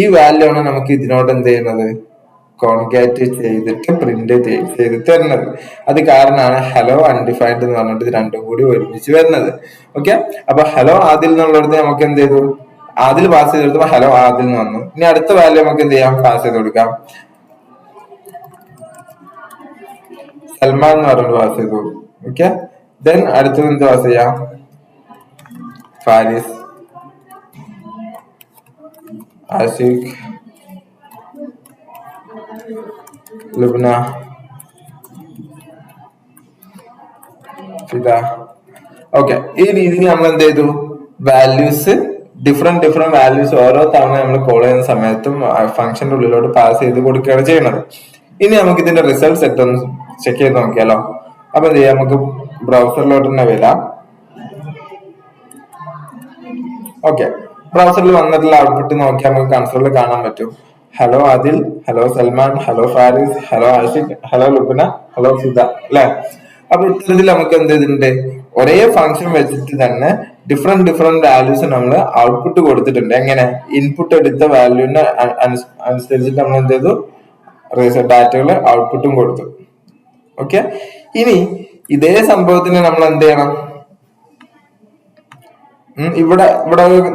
ഈ വാല്യൂ ആണ് നമുക്ക് ഇതിനോട് എന്ത് ചെയ്യുന്നത്, കോൺകാറ്റ് ചെയ്തിട്ട് പ്രിന്റ് ചെയ്ത് തരുന്നത്. അത് കാരണമാണ് ഹലോ അൺഡിഫൈൻഡ് എന്ന് പറഞ്ഞിട്ട് ഇത് രണ്ടും കൂടി ഒരുമിച്ച് വരുന്നത്. ഓക്കെ, അപ്പൊ ഹലോ ആദിൽ എന്നുള്ളത് നമുക്ക് എന്ത് ചെയ്തു, ആദിൽ പാസ് ചെയ്ത് കൊടുത്തപ്പോ ഹലോ ആദിൽ എന്ന് വന്നു. ഇനി അടുത്ത വാല്യൂ നമുക്ക് എന്ത് ചെയ്യാം, പാസ് ചെയ്ത് കൊടുക്കാം. സൽമാൻ എന്ന് പറഞ്ഞിട്ട് പാസ് ചെയ്തു. ഓക്കെ, ദെൻ അടുത്തത് എന്ത് പാസ് ചെയ്യാം, ഫാരിസ്, ആഷിഖ്, ലുബ്ന, ഫിദ. ഓക്കെ, ഈ രീതിയിൽ നമ്മൾ എന്ത് ചെയ്തു, വാല്യൂസ് ഡിഫറെന്റ് വാല്യൂസ് ഓരോ തവണ നമ്മൾ കോൾ ചെയ്യുന്ന സമയത്തും ഫംഗ്ഷന്റെ ഉള്ളിലോട്ട് പാസ് ചെയ്ത് കൊടുക്കുകയാണ് ചെയ്യുന്നത്. ഇനി നമുക്ക് ഇതിന്റെ റിസൾട്ട് സെറ്റ് ഒന്ന് ചെക്ക് ചെയ്ത് നോക്കിയാലോ. അപ്പൊ എന്ത് ചെയ്യാം, നമുക്ക് ബ്രൗസറിലോട്ട് തന്നെ വരാം. ഓക്കെ, ബ്രൗസറിൽ വന്നിട്ടുള്ള ഔട്ട്പുട്ട് നോക്കിയാൽ നമുക്ക് കൺസോളിൽ കാണാൻ പറ്റും. Hello Adil, hello Salman, hello Faris, hello Ashiq, hello Lubna, hello Fida അല്ലെ. അപ്പൊ ഇത്തരത്തിൽ നമുക്ക് എന്ത് ചെയ്തിട്ടുണ്ട്, ഒരേ ഫംഗ്ഷൻ വെച്ചിട്ട് തന്നെ ഡിഫറെന്റ് വാല്യൂസ് നമ്മൾ ഔട്ട്പുട്ട് കൊടുത്തിട്ടുണ്ട്. എങ്ങനെ, ഇൻപുട്ട് എടുത്ത വാല്യൂവിന് അനുസരിച്ചിട്ട് നമ്മൾ എന്ത് ചെയ്തു, ഡാറ്റകൾ ഔട്ട്പുട്ടും കൊടുത്തു. ഓക്കെ, ഇനി ഇതേ സംഭവത്തിന് നമ്മൾ എന്ത് ചെയ്യണം, ഇവിടെ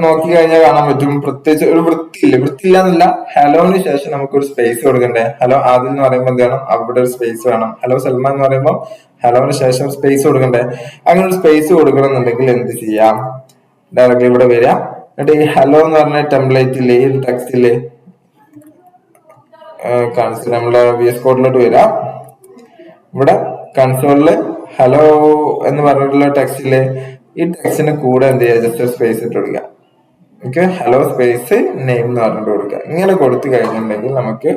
നോക്കി കഴിഞ്ഞാൽ കാണാൻ പറ്റും. പ്രത്യേകിച്ച് ഒരു വൃത്തിയില്ല എന്നല്ല, ഹലോന് ശേഷം നമുക്ക് ഒരു സ്പേസ് കൊടുക്കണ്ടേ. ഹലോ ആദിൽ എന്ന് പറയുമ്പോൾ എന്ത് വേണം, അവിടെ ഒരു സ്പേസ് വേണം. ഹലോ സൽമാൻ എന്ന് പറയുമ്പോൾ ഹലോന് ശേഷം സ്പേസ് കൊടുക്കണ്ടേ. അങ്ങനെ ഒരു സ്പേസ് കൊടുക്കണം എന്നുണ്ടെങ്കിൽ എന്ത് ചെയ്യാം, ഡയറക്റ്റ്ലി ഇവിടെ വരിക. എന്നിട്ട് ഈ ഹലോ എന്ന് പറഞ്ഞ ടെംപ്ലേറ്റില്ലേ, ഈ ടെക്സ്റ്റില്ലേ കാണിച്ചു, നമ്മള് VS കോഡിലോട്ട് വരാം. ഇവിടെ കൺസോളില് ഹലോ എന്ന് പറഞ്ഞിട്ടുള്ള ടെക്സ്റ്റില്ലേ, ഈ ടെക്സ്റ്റിന് കൂടെ എന്ത് ചെയ്യുക, ജസ്റ്റ് സ്പേസ് ഇട്ട് കൊടുക്കുക. ഓക്കെ, ഹലോ സ്പേസ് നെയിം എന്ന് പറഞ്ഞിട്ട് കൊടുക്കുക. ഇങ്ങനെ കൊടുത്തു കഴിഞ്ഞിട്ടുണ്ടെങ്കിൽ നമുക്ക്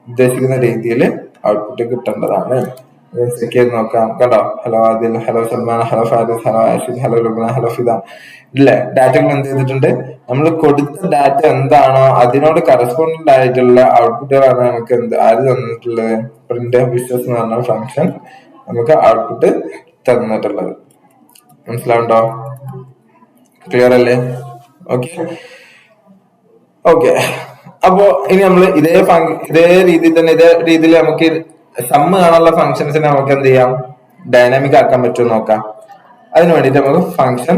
ഉദ്ദേശിക്കുന്ന രീതിയിൽ ഔട്ട്പുട്ട് കിട്ടേണ്ടതാണ്. ചെക്ക് ചെയ്ത് നോക്കാം. കണ്ടോ, hello Adil, hello Salman, hello Faris, hello Ashiq, hello Lubna, hello Fida ഇല്ലേ. ഡാറ്റകൾ എന്ത് ചെയ്തിട്ടുണ്ട്, നമ്മൾ കൊടുത്ത ഡാറ്റ എന്താണോ അതിനോട് കറസ്പോണ്ടന്റ് ആയിട്ടുള്ള ഔട്ട്പുട്ടുകളാണ് നമുക്ക് ആര് തന്നിട്ടുള്ളത്, പ്രിന്റ് ബിസിനസ് എന്ന് പറഞ്ഞ ഫംഗ്ഷൻ നമുക്ക് ഔട്ട്പുട്ട് തന്നിട്ടുള്ളത്. മനസ്സിലാവുണ്ടോ, ക്ലിയർ അല്ലേ? ഓക്കെ. അപ്പോ ഇനി നമ്മൾ ഇതേ രീതിയിൽ നമുക്ക് സമ്മ് കാണാനുള്ള ഫംഗ്ഷൻസിനെ നമുക്ക് എന്ത് ചെയ്യാം, ഡൈനാമിക് ആക്കാൻ പറ്റുമോ നോക്കാം. അതിന് വേണ്ടിട്ട് നമുക്ക് ഫംഗ്ഷൻ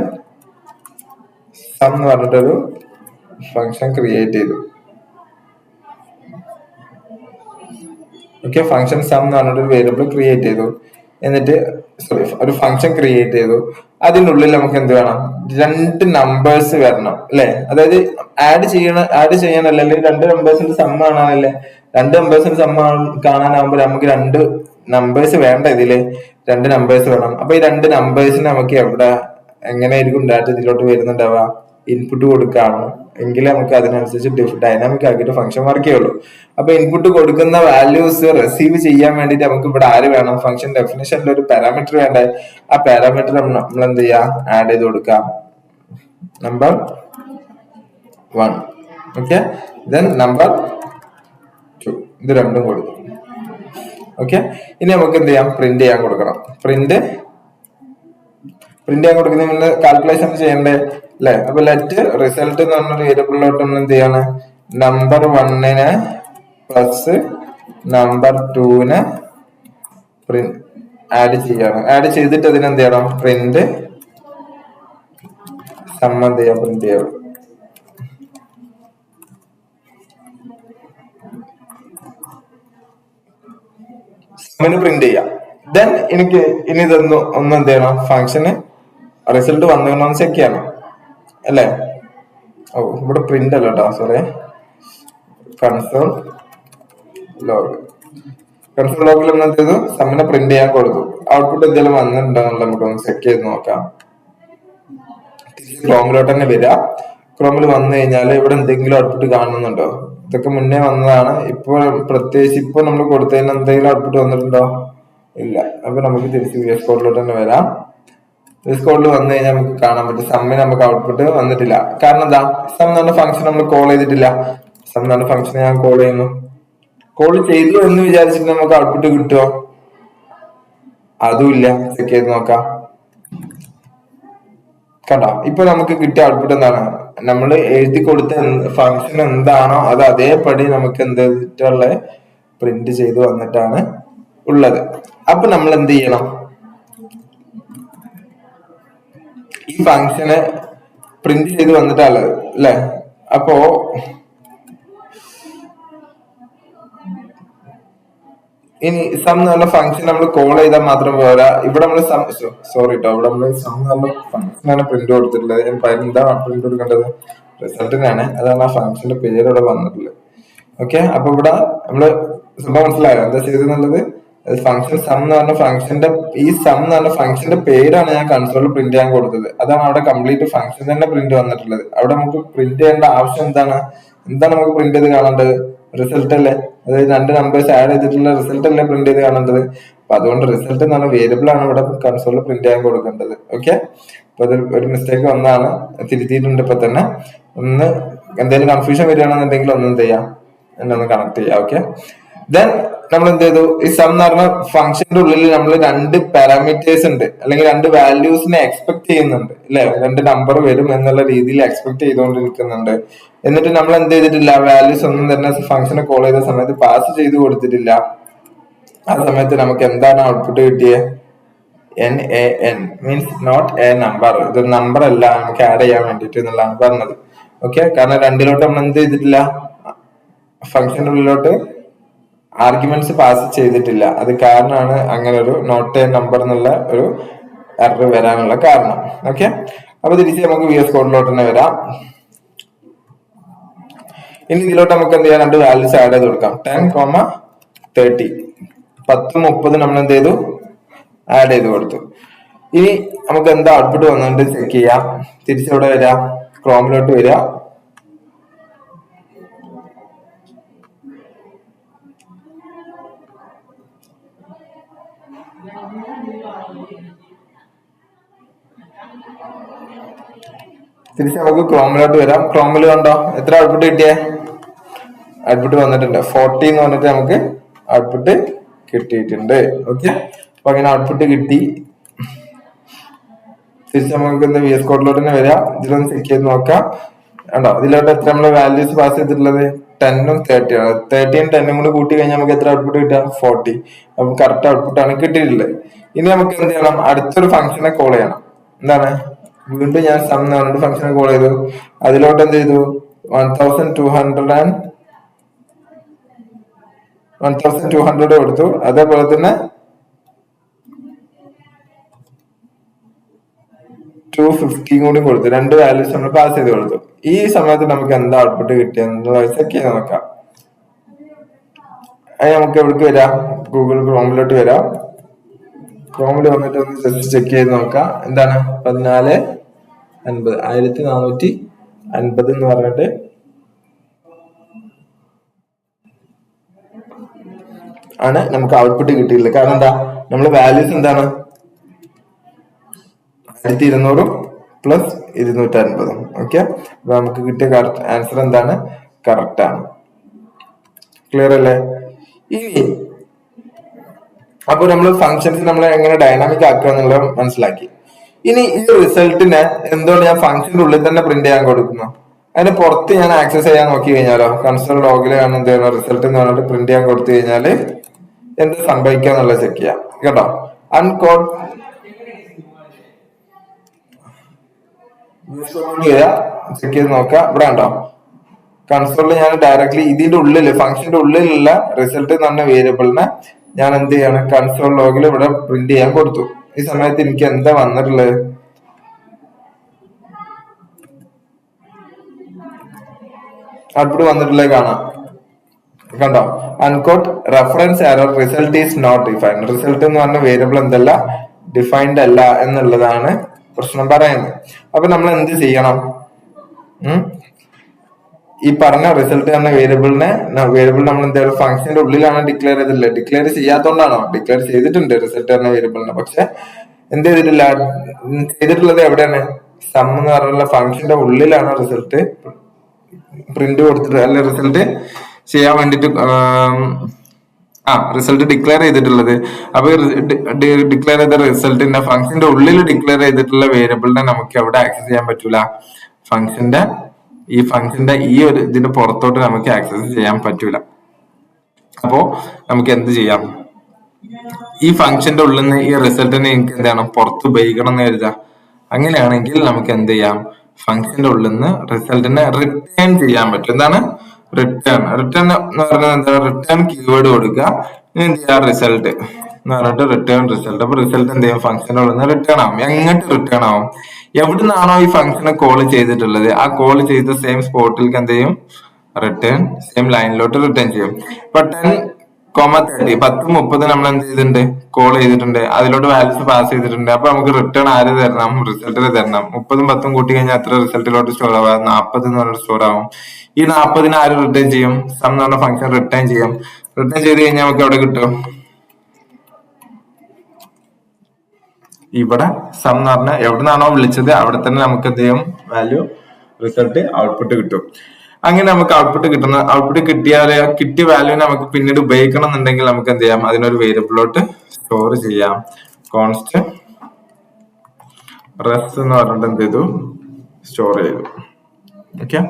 സം എന്ന് പറഞ്ഞിട്ടൊരു ഫംഗ്ഷൻ ക്രിയേറ്റ് ചെയ്തു. ഓക്കെ, ഫംഗ്ഷൻ സം എന്ന് പറഞ്ഞിട്ടൊരു വേരിയബിൾ ക്രിയേറ്റ് ചെയ്തു. എന്നിട്ട് ഒരു ഫംഗ്ഷൻ ക്രിയേറ്റ് ചെയ്തു. അതിനുള്ളിൽ നമുക്ക് എന്ത് വേണം, 2 നമ്പേഴ്സ് വരണം അല്ലെ. അതായത് ആഡ് ചെയ്യാനല്ല, അല്ലെങ്കിൽ 2 നമ്പേഴ്സിന്റെ സം കാണാനല്ലേ. 2 നമ്പേഴ്സിന്റെ സം കാണാനാകുമ്പോൾ നമുക്ക് 2 നമ്പേഴ്സ് വേണ്ട. ഇതില് 2 നമ്പേഴ്സ് വേണം. അപ്പൊ ഈ 2 നമ്പേഴ്സിന് നമുക്ക് എങ്ങനെയായിരിക്കും ഡാറ്റ ഇതിലോട്ട് വരുന്നുണ്ടാവുക, ഇൻപുട്ട് കൊടുക്കുകയാണ് എങ്കിൽ നമുക്ക് അതിനനുസരിച്ച് ഡൈനാമിക് ആക്കിയിട്ട് ഫംഗ്ഷൻ വർക്ക് ചെയ്യുള്ളൂ. അപ്പൊ ഇൻപുട്ട് കൊടുക്കുന്ന വാല്യൂസ് റിസീവ് ചെയ്യാൻ വേണ്ടിട്ട് നമുക്ക് ഇവിടെ ആര് വേണം, ഫംഗ്ഷൻ ഡെഫിനിഷനിൽ ഒരു പാരാമീറ്റർ വേണ്ടേ. ആ പാരാമീറ്റർ നമ്മൾ എന്ത് ചെയ്യാ, ആഡ് ചെയ്ത് കൊടുക്കാം. നമ്പർ 1, ഓക്കെ, ദെൻ നമ്പർ 2, ഇത് രണ്ടും കൊടുക്കും. ഓക്കെ, ഇനി നമുക്ക് എന്ത് ചെയ്യാം, പ്രിന്റ് ചെയ്യാൻ കൊടുക്കണം. പ്രിന്റ് ചെയ്യാൻ കൊടുക്കുന്നതിന് കാൽക്കുലേഷൻ ചെയ്യണ്ടേ അല്ലെ. അപ്പൊ ലെറ്റ് റിസൾട്ട് എന്ന് പറഞ്ഞൊരു വേരിയബിളിലോട്ട് നമ്മൾ എന്ത് ചെയ്യാണ്, നമ്പർ 1 പ്ലസ് നമ്പർ 2 ആഡ് ചെയ്യാണ്. ആഡ് ചെയ്തിട്ട് അതിനെന്ത് ചെയ്യണം, പ്രിന്റ് സം എന്ത് ചെയ്യാം, പ്രിന്റ് ചെയ്യണം. സമ്മിന് പ്രിന്റ് ചെയ്യാം. ദെൻ ഇനി ഇതൊന്ന് എന്ത് ചെയ്യണം, ഫംഗ്ഷന് റിസൾട്ട് വന്നോ ചെക്ക് ചെയ്യണം അല്ലെ. ഇവിടെ പ്രിന്റ് അല്ല കേട്ടോ, സോറി, കൺസോൾ ലോഗിൽ ഒന്ന് എന്ത് ചെയ്തു, സമ്മിനെ പ്രിന്റ് ചെയ്യാൻ കൊടുത്തു. ഔട്ട്പുട്ട് എന്തെങ്കിലും വന്നിട്ടുണ്ടോ എന്നുള്ളത് നമുക്കൊന്ന് ചെക്ക് ചെയ്ത് നോക്കാം. ക്രോമിലോട്ട് തന്നെ വരിക. ക്രോമിൽ വന്നു കഴിഞ്ഞാൽ ഇവിടെ എന്തെങ്കിലും ഔട്ട്പുട്ട് കാണുന്നുണ്ടോ, ഇതൊക്കെ മുന്നേ വന്നതാണ്. പ്രത്യേകിച്ച് ഇപ്പൊ നമ്മൾ കൊടുത്തതിന് എന്തെങ്കിലും ഔട്ട്പുട്ട് വന്നിട്ടുണ്ടോ, ഇല്ല. അപ്പൊ നമുക്ക് തിരിച്ച് VS കോഡിലോട്ട് തന്നെ വരാം. VS കോഡിൽ വന്നു കഴിഞ്ഞാൽ നമുക്ക് കാണാൻ പറ്റും സമ്മിന് നമുക്ക് ഔട്ട്പുട്ട് വന്നിട്ടില്ല. കാരണം എന്താ, സം എന്ന ഫംഗ്ഷൻ നമ്മൾ കോൾ ചെയ്തിട്ടില്ല. സം എന്ന ഫംഗ്ഷനെ ഞാൻ കോൾ ചെയ്യുന്നു. കോൾ ചെയ്തു എന്ന് വിചാരിച്ചിട്ട് നമുക്ക് ഔട്ട്പുട്ട് കിട്ടുമോ, അതുമില്ല. ചെക്ക് ചെയ്ത് നോക്കാം. കണ്ടോ, ഇപ്പൊ നമുക്ക് കിട്ടിയ ഔട്ട്പുട്ട് എന്താണ്, നമ്മൾ എഴുതി കൊടുത്ത ഫംഗ്ഷൻ എന്താണോ അത് അതേപടി നമുക്ക് എന്തിട്ടുള്ള പ്രിന്റ് ചെയ്ത് വന്നിട്ടാണ് ഉള്ളത്. അപ്പൊ നമ്മൾ എന്ത് ചെയ്യണം, ഈ ഫംഗ്ഷന് പ്രിന്റ് ചെയ്ത് വന്നിട്ടുള്ളത് അല്ലെ. അപ്പോ ഇനി സം എന്ന് പറഞ്ഞ ഫംഗ്ഷൻ നമ്മൾ കോൾ ചെയ്താൽ മാത്രം പോരാ. ഇവിടെ നമ്മൾ സോറി കേട്ടോ, ഇവിടെ നമ്മൾ സം എന്ന് പറഞ്ഞ ഫംഗ്ഷനാണ് പ്രിന്റ് കൊടുത്തിട്ടുള്ളത്. എന്താ പ്രിന്റ് കൊടുക്കേണ്ടത്, റിസൾട്ടിനാണ്. അതാണ് ആ ഫംഗ്ഷന്റെ പേര് ഇവിടെ വന്നിട്ടുള്ളത്. ഓക്കെ, അപ്പൊ ഇവിടെ നമ്മള് സംഭവം മനസ്സിലായോ എന്താ ചെയ്തെന്നുള്ളത്. ഫംഗ്ഷൻ സം എന്ന് പറഞ്ഞ ഫംഗ്ഷന്റെ ഈ സം എന്ന് പറഞ്ഞ ഫംഗ്ഷന്റെ പേരാണ് ഞാൻ കൺസോളിൽ പ്രിന്റ് ചെയ്യാൻ കൊടുത്തത്. അതാണ് അവിടെ കംപ്ലീറ്റ് ഫംഗ്ഷൻ തന്നെ പ്രിന്റ് വന്നിട്ടുള്ളത്. അവിടെ നമുക്ക് പ്രിന്റ് ചെയ്യേണ്ട ആവശ്യം എന്താണ് നമുക്ക് പ്രിന്റ് ചെയ്ത് കാണേണ്ടത്? റിസൾട്ട് അല്ലേ? അതായത് രണ്ട് നമ്പേഴ്സ് ആഡ് ചെയ്തിട്ടുള്ള റിസൾട്ട് അല്ലേ പ്രിന്റ് ചെയ്ത് കാണേണ്ടത്? അപ്പൊ അതുകൊണ്ട് റിസൾട്ട് എന്ന് പറഞ്ഞ വേരിയബിൾ ആണ് ഇവിടെ കൺസോളിൽ പ്രിന്റ് ചെയ്യാൻ കൊടുക്കേണ്ടത്. ഓക്കെ, അപ്പൊ അതിൽ ഒരു മിസ്റ്റേക്ക് വന്നാണ്, തിരുത്തിയിട്ടുണ്ട് ഇപ്പൊ തന്നെ. ഒന്ന് എന്തെങ്കിലും കൺഫ്യൂഷൻ വരികയാണെന്നുണ്ടെങ്കിൽ ഒന്നും ചെയ്യാം, എന്നെ ഒന്ന് കണക്ട് ചെയ്യാം. ഓക്കെ, ദെൻ നമ്മൾ എന്ത് ചെയ്തു? ഈ സം എന്ന് പറഞ്ഞ ഫംഗ്ഷന്റെ ഉള്ളിൽ നമ്മൾ രണ്ട് പാരാമീറ്റേഴ്സ് ഉണ്ട്, അല്ലെങ്കിൽ രണ്ട് വാല്യൂസിനെ എക്സ്പെക്ട് ചെയ്യുന്നുണ്ട് അല്ലെ? രണ്ട് നമ്പർ വരും എന്നുള്ള രീതിയിൽ എക്സ്പെക്ട് ചെയ്തുകൊണ്ടിരിക്കുന്നുണ്ട്. എന്നിട്ട് നമ്മൾ എന്ത് ചെയ്തിട്ടില്ല? വാല്യൂസ് ഒന്നും തന്നെ ഫംഗ്ഷനെ കോൾ ചെയ്ത സമയത്ത് പാസ് ചെയ്ത് കൊടുത്തിട്ടില്ല. ആ സമയത്ത് നമുക്ക് എന്താണ് ഔട്ട്പുട്ട് കിട്ടിയത്? NaN means not a number. ഇത് നമ്പർ അല്ല, നമുക്ക് ആഡ് ചെയ്യാൻ വേണ്ടിട്ട് എന്നുള്ളതാണ് പറഞ്ഞത്. ഓക്കെ, കാരണം രണ്ടിലോട്ട് നമ്മൾ എന്ത് ചെയ്തിട്ടില്ല? ഫംഗ്ഷന്റെ ഉള്ളിലോട്ട് ആർഗ്യുമെന്റ്സ് പാസ് ചെയ്തിട്ടില്ല. അത് കാരണമാണ് അങ്ങനെ ഒരു നോട്ട് എ നമ്പർ എന്നുള്ള ഒരു എറർ വരാനുള്ള കാരണം. ഓക്കെ, അപ്പൊ തിരിച്ച് നമുക്ക് VS കോഡിലോട്ട് തന്നെ വരാം. ഇനി ഇതിലോട്ട് നമുക്ക് എന്ത് ചെയ്യാം? രണ്ട് വാല്യൂസ് ആഡ് ചെയ്ത് കൊടുക്കാം. 10, 30 10, 30 നമ്മൾ എന്ത് ചെയ്തു? ആഡ് ചെയ്ത് കൊടുത്തു. ഇനി നമുക്ക് എന്താ ഔട്ട്പുട്ട് വന്നിട്ട് ചെക്ക് ചെയ്യാം. തിരിച്ചെവിടെ വരാം? ക്രോമിലോട്ട് വരിക. തിരിച്ച് നമുക്ക് ക്രോമിലോട്ട് വരാം. ക്രോമിൽ കണ്ടോ എത്ര ഔട്ട്പുട്ട് കിട്ടിയേ? ഔട്ട്പുട്ട് വന്നിട്ടുണ്ട് 40 എന്ന് പറഞ്ഞിട്ട് നമുക്ക് ഔട്ട്പുട്ട് കിട്ടിയിട്ടുണ്ട്. ഓക്കെ, അപ്പൊ അങ്ങനെ ഔട്ട്പുട്ട് കിട്ടി. തിരിച്ച് നമുക്ക് എന്താ VS കോഡിലോട്ട് തന്നെ വരാം. ഇതിലൊന്ന് ചെക്ക് ചെയ്ത് നോക്കാം. കണ്ടോ ഇതിലോട്ട് എത്ര നമ്മള് വാല്യൂസ് പാസ് ചെയ്തിട്ടുള്ളത്? 10ഉം 30 ആണ്. 30ഉം 10ഉം കൂടി കൂട്ടി കഴിഞ്ഞാൽ നമുക്ക് എത്ര ഔട്ട്പുട്ട് കിട്ടുക? 40. നമുക്ക് കറക്റ്റ് ഔട്ട്പുട്ട് ആണ് കിട്ടിയിട്ടുള്ളത്. ഇനി നമുക്ക് എന്ത് ചെയ്യണം? അടുത്തൊരു ഫംഗ്ഷനെ കോൾ ചെയ്യണം. എന്താണ്? വീണ്ടും ഞാൻ സം എന്ന് പറഞ്ഞിട്ട് ഫംഗ്ഷനെ കോൾ ചെയ്തു. അതിലോട്ട് എന്ത് ചെയ്തു? 1200 കൊടുത്തു. അതേപോലെ തന്നെ 250 കൂടി കൊടുത്തു. രണ്ട് വാല്യൂസ് നമ്മൾ പാസ് ചെയ്ത് കൊടുത്തു. ഈ സമയത്ത് നമുക്ക് എന്താ ഔട്ട്പുട്ട് കിട്ടിയെന്നുള്ളത് ചെക്ക് ചെയ്ത് നോക്കാം. അത് നമുക്ക് എവിടേക്ക് വരാം? ഗൂഗിൾ ക്രോമിലോട്ട് വരാം. ക്രോമിൽ വന്നിട്ട് ഒന്ന് ജസ്റ്റ് ചെക്ക് ചെയ്ത് നോക്കാം. എന്താണ്? 1450 എന്ന് പറഞ്ഞിട്ട് ആണ് നമുക്ക് ഔട്ട്പുട്ട് കിട്ടിയില്ല. കാരണം എന്താ? നമ്മൾ വാല്യൂസ് എന്താണ്? 1200 പ്ലസ് 250. ഓക്കെ, അപ്പൊ നമുക്ക് കിട്ടിയ ആൻസർ എന്താണ്? കറക്റ്റ് ആണ്. ക്ലിയർ അല്ലേ? ഇനി അപ്പൊ നമ്മൾ ഫംഗ്ഷൻസ് നമ്മൾ എങ്ങനെ ഡൈനാമിക് ആക്കുക എന്നുള്ളത് മനസ്സിലാക്കി. ഇനി ഈ റിസൾട്ടിനെ എന്തുകൊണ്ട് ഞാൻ ഫംഗ്ഷന്റെ ഉള്ളിൽ തന്നെ പ്രിന്റ് ചെയ്യാൻ കൊടുക്കുന്നു? അതിന് പുറത്ത് ഞാൻ ആക്സസ് ചെയ്യാൻ നോക്കി കഴിഞ്ഞാലോ? കൺസോൾ ലോഗിൽ ഞാൻ എന്ത് ചെയ്യണം? റിസൾട്ട് എന്ന് പറഞ്ഞിട്ട് പ്രിന്റ് ചെയ്യാൻ കൊടുത്തു കഴിഞ്ഞാല് എന്ത് സംഭവിക്കുക എന്നുള്ളത് ചെക്ക് ചെയ്യാം. കേട്ടോ, അൺകോഡ് ചെക്ക് ചെയ്ത് നോക്കാം. ഇവിടെ ഉണ്ടോ? കൺസോളിൽ ഞാൻ ഡയറക്ട്ലി ഇതിന്റെ ഉള്ളില് ഫംഗ്ഷന്റെ ഉള്ളിലുള്ള റിസൾട്ട് എന്ന് പറഞ്ഞ വേരിയബിളിനെ ഞാൻ എന്ത് ചെയ്യാണ്? കൺസോൾ ലോഗിൽ ഇവിടെ പ്രിന്റ് ചെയ്യാൻ കൊടുത്തു. ഈ സമയത്ത് എനിക്ക് എന്താ വന്നിട്ടുള്ളത്? ഔട്ട്പുട്ട് വന്നിട്ടുള്ളത് കാണാം. കണ്ടോ? Uncaught reference error result is not defined. Result എന്ന് പറഞ്ഞ വേരിയബിൾ എന്തല്ല? ഡിഫൈൻഡ് അല്ല എന്നുള്ളതാണ് പ്രശ്നം പറയുന്നത്. അപ്പൊ നമ്മൾ എന്ത് ചെയ്യണം? ഈ പറഞ്ഞ റിസൾട്ട് എന്ന വേരിയബിൾ നമ്മൾ എന്തായാലും ഫംഗ്ഷന്റെ ഉള്ളിലാണ് ഡിക്ലെയർ ചെയ്തിട്ടില്ല. ഡിക്ലെയർ ചെയ്യാത്തോണ്ടാണോ? ഡിക്ലെയർ ചെയ്തിട്ടുണ്ട് റിസൾട്ട് എന്ന വേരിയബിളിനെ. പക്ഷെ എന്ത് ചെയ്തിട്ടില്ല? ചെയ്തിട്ടുള്ളത് എവിടെയാണ്? സം എന്ന് പറഞ്ഞുള്ള ഫംഗ്ഷന്റെ ഉള്ളിലാണ് റിസൾട്ട് പ്രിന്റ് കൊടുത്തിട്ട്, അല്ലെ റിസൾട്ട് ചെയ്യാൻ വേണ്ടിട്ട് റിസൾട്ട് ഡിക്ലെയർ ചെയ്തിട്ടുള്ളത്. അപ്പൊ ഡിക്ലെയർ ചെയ്ത റിസൾട്ടിന്റെ ഫംഗ്ഷന്റെ ഉള്ളിൽ ഡിക്ലെയർ ചെയ്തിട്ടുള്ള വേരിയബിളിനെ നമുക്ക് എവിടെ ആക്സസ് ചെയ്യാൻ പറ്റൂല? ഫംഗ്ഷന്റെ ഈ ഒരു ഇതിന്റെ പുറത്തോട്ട് നമുക്ക് ആക്സസ് ചെയ്യാൻ പറ്റൂല. അപ്പോ നമുക്ക് എന്ത് ചെയ്യാം? ഈ ഫംഗ്ഷന്റെ ഉള്ളിൽ നിന്ന് ഈ റിസൾട്ടിനെ എനിക്ക് എന്താണ് പുറത്ത് ഉപയോഗിക്കണം എന്ന് കരുതാം. അങ്ങനെയാണെങ്കിൽ നമുക്ക് എന്ത് ചെയ്യാം? ഫംഗ്ഷന്റെ ഉള്ളിൽ നിന്ന് റിസൾട്ടിനെ റിട്ടേൺ ചെയ്യാൻ പറ്റും. എന്താണ്? റിട്ടേൺ എന്ന് പറഞ്ഞാൽ എന്താ? റിട്ടേൺ കീവേഡ് കൊടുക്കുക. എന്ത് ചെയ്യാം? റിസൾട്ട് എന്ന് പറഞ്ഞിട്ട് റിട്ടേൺ റിസൾട്ട്. അപ്പൊ റിസൾട്ട് എന്ത് ചെയ്യും? ഫംഗ്ഷന്റെ ഉള്ളിൽ നിന്ന് റിട്ടേൺ ആവും. എങ്ങോട്ട് റിട്ടേൺ ആവും? എവിടെ നിന്നാണോ ഈ ഫംഗ്ഷനെ കോൾ ചെയ്തിട്ടുള്ളത്, ആ കോൾ ചെയ്ത സെയിം സ്പോട്ടിലേക്ക് എന്ത് ചെയ്യും? റിട്ടേൺ സെയിം ലൈനിലോട്ട് റിട്ടേൺ ചെയ്യും. ഇപ്പൊ 30 10 നമ്മൾ എന്ത് ചെയ്തിട്ടുണ്ട്, കോൾ ചെയ്തിട്ടുണ്ട്, അതിലോട്ട് വാല്യൂസ് പാസ് ചെയ്തിട്ടുണ്ട്. അപ്പൊ നമുക്ക് റിട്ടേൺ ആര് തരണം, റിസൾട്ടിൽ തരണം. 30 10 കൂട്ടി കഴിഞ്ഞാൽ എത്ര റിസൾട്ടിലോട്ട് സ്റ്റോർ ആവാം, 40 എന്ന് പറഞ്ഞ സ്റ്റോർ ആവും. ഈ 40 ആര് റിട്ടേൺ ചെയ്യും, സം എന്ന് പറഞ്ഞ ഫംഗ്ഷൻ റിട്ടേൺ ചെയ്യും. റിട്ടേൺ ചെയ്ത് കഴിഞ്ഞാൽ നമുക്ക് എവിടെ കിട്ടും, ഇവിടെ സം എന്ന് പറഞ്ഞാൽ എവിടെ നിന്നാണോ വിളിച്ചത് അവിടെ തന്നെ നമുക്ക് എന്ത് ചെയ്യും, വാല്യൂ റിസൾട്ട് ഔട്ട്പുട്ട് കിട്ടും. അങ്ങനെ നമുക്ക് ഔട്ട്പുട്ട് കിട്ടിയ വാല്യൂ നമുക്ക് പിന്നീട് ഉപയോഗിക്കണം എന്നുണ്ടെങ്കിൽ നമുക്ക് എന്ത് ചെയ്യാം, അതിനൊരു വേരിയബിളിലോട്ട് സ്റ്റോർ ചെയ്യാം. കോൺസ്റ്റ് റെസ്റ്റ് എന്ന് പറഞ്ഞിട്ട് എന്ത് ചെയ്തു, സ്റ്റോർ ചെയ്തു. ഓക്കെ,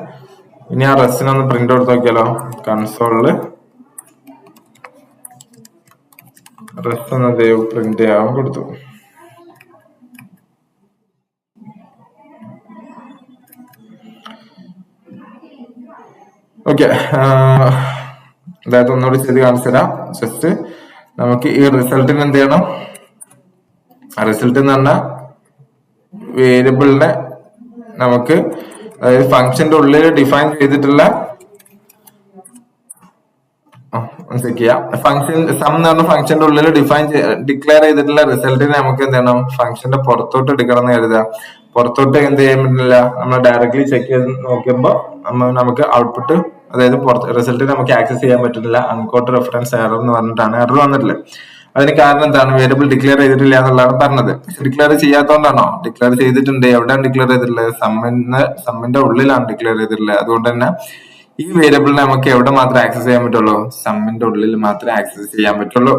ഇനി ആ റെസ്റ്റിനൊന്ന് പ്രിന്റ് ഔട്ട് നോക്കിയാലോ. കൺസോളില് റെസ്റ്റ് എന്ന് പ്രിന്റ് ചെയ്യാൻ കൊടുത്തു. ഓക്കെ, അതായത് ഒന്നുകൂടി ചെയ്ത് കാണിച്ചു തരാം. ജസ്റ്റ് നമുക്ക് ഈ റിസൾട്ടിന് എന്ത് ചെയ്യണം, റിസൾട്ട് എന്ന് പറഞ്ഞ വേരിയബിളിനെ നമുക്ക്, അതായത് ഫംഗ്ഷന്റെ ഉള്ളിൽ ഡിഫൈൻ ചെയ്തിട്ടുള്ള ഫംഗ്ഷൻ സം എന്ന് പറഞ്ഞ ഫംഗ്ഷന്റെ ഉള്ളിൽ ഡിക്ലെയർ ചെയ്തിട്ടുള്ള റിസൾട്ടിനെ നമുക്ക് എന്ത് ചെയ്യണം, ഫംഗ്ഷന്റെ പുറത്തോട്ട് എടുക്കണം എന്ന് കരുതുക. പുറത്തോട്ട് എന്ത് ചെയ്യാൻ പറ്റില്ല, നമ്മൾ ഡയറക്ട്ലി ചെക്ക് ചെയ്ത് നോക്കുമ്പോൾ നമുക്ക് ഔട്ട്പുട്ട്, അതായത് റിസൾട്ട് നമുക്ക് ആക്സസ് ചെയ്യാൻ പറ്റുന്നില്ല. അൺകോട്ട് റെഫറൻസ് എറർ എന്ന് പറഞ്ഞിട്ടാണ് എറർ വന്നിട്ടില്ല. അതിന് കാരണം എന്താണ്, വേരിയബിൾ ഡിക്ലെയർ ചെയ്തിട്ടില്ല എന്നുള്ളതാണ് പറഞ്ഞത്. ഡിക്ലെയർ ചെയ്യാത്തതുകൊണ്ടാണോ, ഡിക്ലെയർ ചെയ്തിട്ടുണ്ട്. എവിടെയാണ് ഡിക്ലെയർ ചെയ്തിട്ടുള്ളത്, സമ്മിന്റെ ഉള്ളിലാണ് ഡിക്ലെയർ ചെയ്തിട്ടുള്ളത്. അതുകൊണ്ട് തന്നെ ഈ വേരിയബിളിനെ നമുക്ക് എവിടെ മാത്രമേ ആക്സസ് ചെയ്യാൻ പറ്റുള്ളൂ, സമ്മിന്റെ ഉള്ളിൽ മാത്രമേ ആക്സസ് ചെയ്യാൻ പറ്റുള്ളൂ.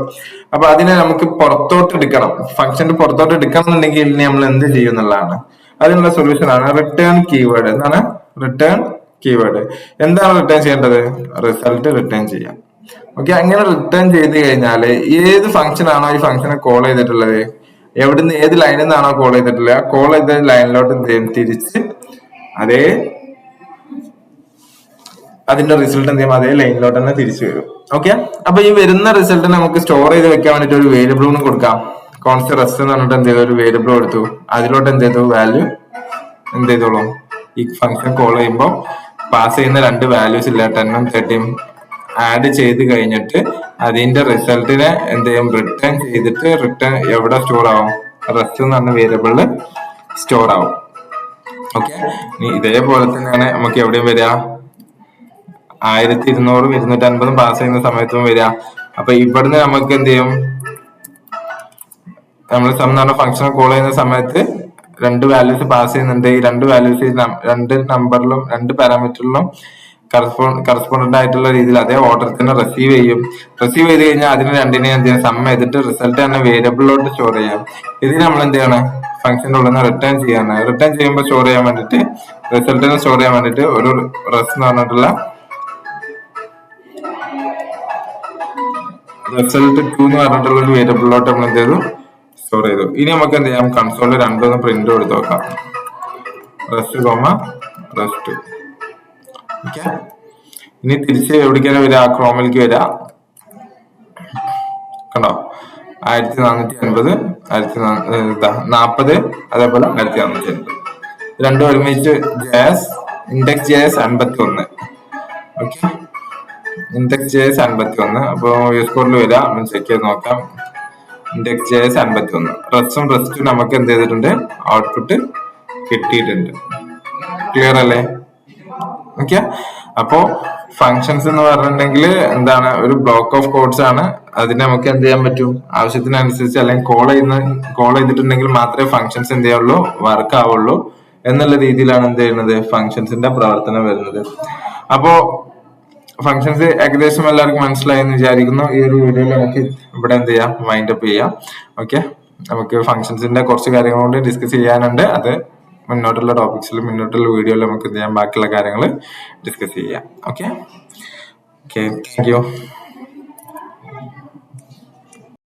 അപ്പൊ അതിനെ നമുക്ക് പുറത്തോട്ട് എടുക്കണം, ഫംഗ്ഷന്റെ പുറത്തോട്ട് എടുക്കണം എന്നുണ്ടെങ്കിൽ ഇനി നമ്മൾ എന്ത് ചെയ്യും എന്നുള്ളതാണ്. അതിനുള്ള സൊല്യൂഷൻ ആണ് റിട്ടേൺ കീവേഡ്. എന്താണ് റിട്ടേൺ കീവേഡ്? എന്താണ് റിട്ടേൺ ചെയ്യേണ്ടത്, റിസൾട്ട് റിട്ടേൺ ചെയ്യാം. ഓക്കെ, അങ്ങനെ റിട്ടേൺ ചെയ്ത് കഴിഞ്ഞാൽ ഏത് ഫംഗ്ഷൻ ആണോ ഈ ഫംഗ്ഷനെ കോൾ ചെയ്തിട്ടുള്ളത്, എവിടുന്ന് ഏത് ലൈനിൽ നിന്നാണോ കോൾ ചെയ്തിട്ടുള്ളത്, ആ കോൾ ചെയ്ത ലൈനിലോട്ട് എന്ത് ചെയ്യും, തിരിച്ച് അതേ അതിന്റെ റിസൾട്ട് എന്ത് ചെയ്യും, അതേ ലൈനിലോട്ട് തന്നെ തിരിച്ചു വരും. ഓക്കെ, അപ്പൊ ഈ വരുന്ന റിസൾട്ട് നമുക്ക് സ്റ്റോർ ചെയ്ത് വെക്കാൻ വേണ്ടിട്ട് ഒരു വേരിയബിൾ കൊടുക്കാം. കോൺസ്റ്റ് റെസ്റ്റ് എന്ന് പറഞ്ഞിട്ട് എന്ത് ചെയ്തു, ഒരു വേരിയബിൾ കൊടുത്തു. അതിലോട്ട് എന്ത് ചെയ്തു, വാല്യൂ എന്ത് ചെയ്തോളൂ, ഈ ഫംഗ്ഷൻ കോൾ ചെയ്യുമ്പോൾ പാസ് ചെയ്യുന്ന രണ്ട് വാല്യൂസ് ഇല്ല, 10ഉം 30ഉം ആഡ് ചെയ്ത് കഴിഞ്ഞിട്ട് അതിന്റെ റിസൾട്ടിനെ എന്ത് ചെയ്യും, റിട്ടേൺ ചെയ്തിട്ട് റിട്ടേൺ എവിടെ സ്റ്റോർ ആവും, റെസ്റ്റ് എന്ന് പറഞ്ഞ വേരിയബിളിൽ സ്റ്റോർ ആവും. ഓക്കെ, ഇതേപോലെ തന്നെയാണ് നമുക്ക് എവിടെയും വരിക, 1200ഉം 250ഉം പാസ് ചെയ്യുന്ന സമയത്തും വരിക. അപ്പൊ ഇവിടുന്ന് നമുക്ക് എന്ത് ചെയ്യും, നമ്മൾ സം എന്ന് പറഞ്ഞ ഫംഗ്ഷൻ കോൾ ചെയ്യുന്ന സമയത്ത് രണ്ട് വാല്യൂസ് പാസ് ചെയ്യുന്നുണ്ട്. ഈ രണ്ട് വാല്യൂസ് രണ്ട് നമ്പറിലും രണ്ട് പാരാമീറ്ററിലും കറസ്പോണ്ടന്റ് ആയിട്ടുള്ള രീതിയിൽ അതേ ഓർഡർ തന്നെ റിസീവ് ചെയ്യും. റിസീവ് ചെയ്ത് കഴിഞ്ഞാൽ അതിന് രണ്ടിനെ എന്ത് ചെയ്യാം, സം ചെയ്തിട്ട് റിസൾട്ട് തന്നെ വേരിയബിളിലോട്ട് സ്റ്റോർ ചെയ്യാം. ഇതിന് നമ്മൾ എന്ത് ചെയ്യണം, ഫംഗ്ഷൻ്റെ ഉള്ളിൽ നിന്ന് റിട്ടേൺ ചെയ്യാണ്. റിട്ടേൺ ചെയ്യുമ്പോൾ സ്റ്റോർ ചെയ്യാൻ വേണ്ടിട്ട്, റിസൾട്ടിനെ സ്റ്റോർ ചെയ്യാൻ വേണ്ടിട്ട് ഒരു റെസ്റ്റ് എന്ന് പറഞ്ഞിട്ടുള്ള റിസൾട്ട് 2 എന്ന് പറഞ്ഞിട്ടുള്ള ഒരു വേരിയബിളിലോട്ട് നമ്മൾ എന്ത് ചെയ്തു, സ്റ്റോർ ചെയ്തു. ഇനി നമുക്ക് എന്ത് ചെയ്യാം, കൺസോളിൽ രണ്ടൊന്ന് പ്രിന്റ് കൊടുത്ത് നോക്കാം. Rest rest. ഓക്കെ, ഇനി തിരിച്ച് എവിടേക്കാണ് വരിക, ക്രോമിലേക്ക് വരിക. കണ്ടോ, 1450, 1040, അതേപോലെ 1450 രണ്ടും ഒരുമിച്ച് index JS 51. Okay, index JS 51. അപ്പൊ യൂസ് കോഡിൽ വരിക, നമ്മൾ ചെക്ക് ചെയ്ത് നോക്കാം. ഇൻഡെക്സ് JS 51 റെസ്റ്റും നമുക്ക് എന്ത് ചെയ്തിട്ടുണ്ട്, ഔട്ട്പുട്ട് കിട്ടിയിട്ടുണ്ട്. ക്ലിയർ അല്ലേ? ഓക്കെ, അപ്പോ ഫങ്ഷൻസ് എന്ന് പറഞ്ഞിട്ടുണ്ടെങ്കിൽ എന്താണ്, ഒരു ബ്ലോക്ക് ഓഫ് കോഡ്സ് ആണ്. അതിനെ നമുക്ക് എന്ത് ചെയ്യാൻ പറ്റും, ആവശ്യത്തിനനുസരിച്ച്, അല്ലെങ്കിൽ കോൾ ചെയ്തിട്ടുണ്ടെങ്കിൽ മാത്രമേ ഫങ്ഷൻസ് എന്ത് ചെയ്യുള്ളൂ, വർക്ക് ആവുള്ളൂ എന്നുള്ള രീതിയിലാണ് എന്ത് ചെയ്യുന്നത്, ഫങ്ഷൻസിന്റെ പ്രവർത്തനം വരുന്നത്. അപ്പോ ഫങ്ഷൻസ് ഏകദേശം എല്ലാവർക്കും മനസ്സിലായി എന്ന് വിചാരിക്കുന്നു. ഈ ഒരു വീഡിയോയിൽ നമുക്ക് ഇവിടെ എന്ത് ചെയ്യാം, വൈൻഡ് അപ്പ് ചെയ്യാം. ഓക്കെ, നമുക്ക് ഫങ്ഷൻസിന്റെ കുറച്ച് കാര്യങ്ങൾ കൊണ്ട് ഡിസ്കസ് ചെയ്യാനുണ്ട്. അത് മുന്നോട്ടുള്ള ടോപ്പിക്സിലും മുന്നോട്ടുള്ള വീഡിയോയിൽ നമുക്ക് എന്ത് ചെയ്യാം, ബാക്കിയുള്ള കാര്യങ്ങൾ ഡിസ്കസ് ചെയ്യാം. Okay, thank you.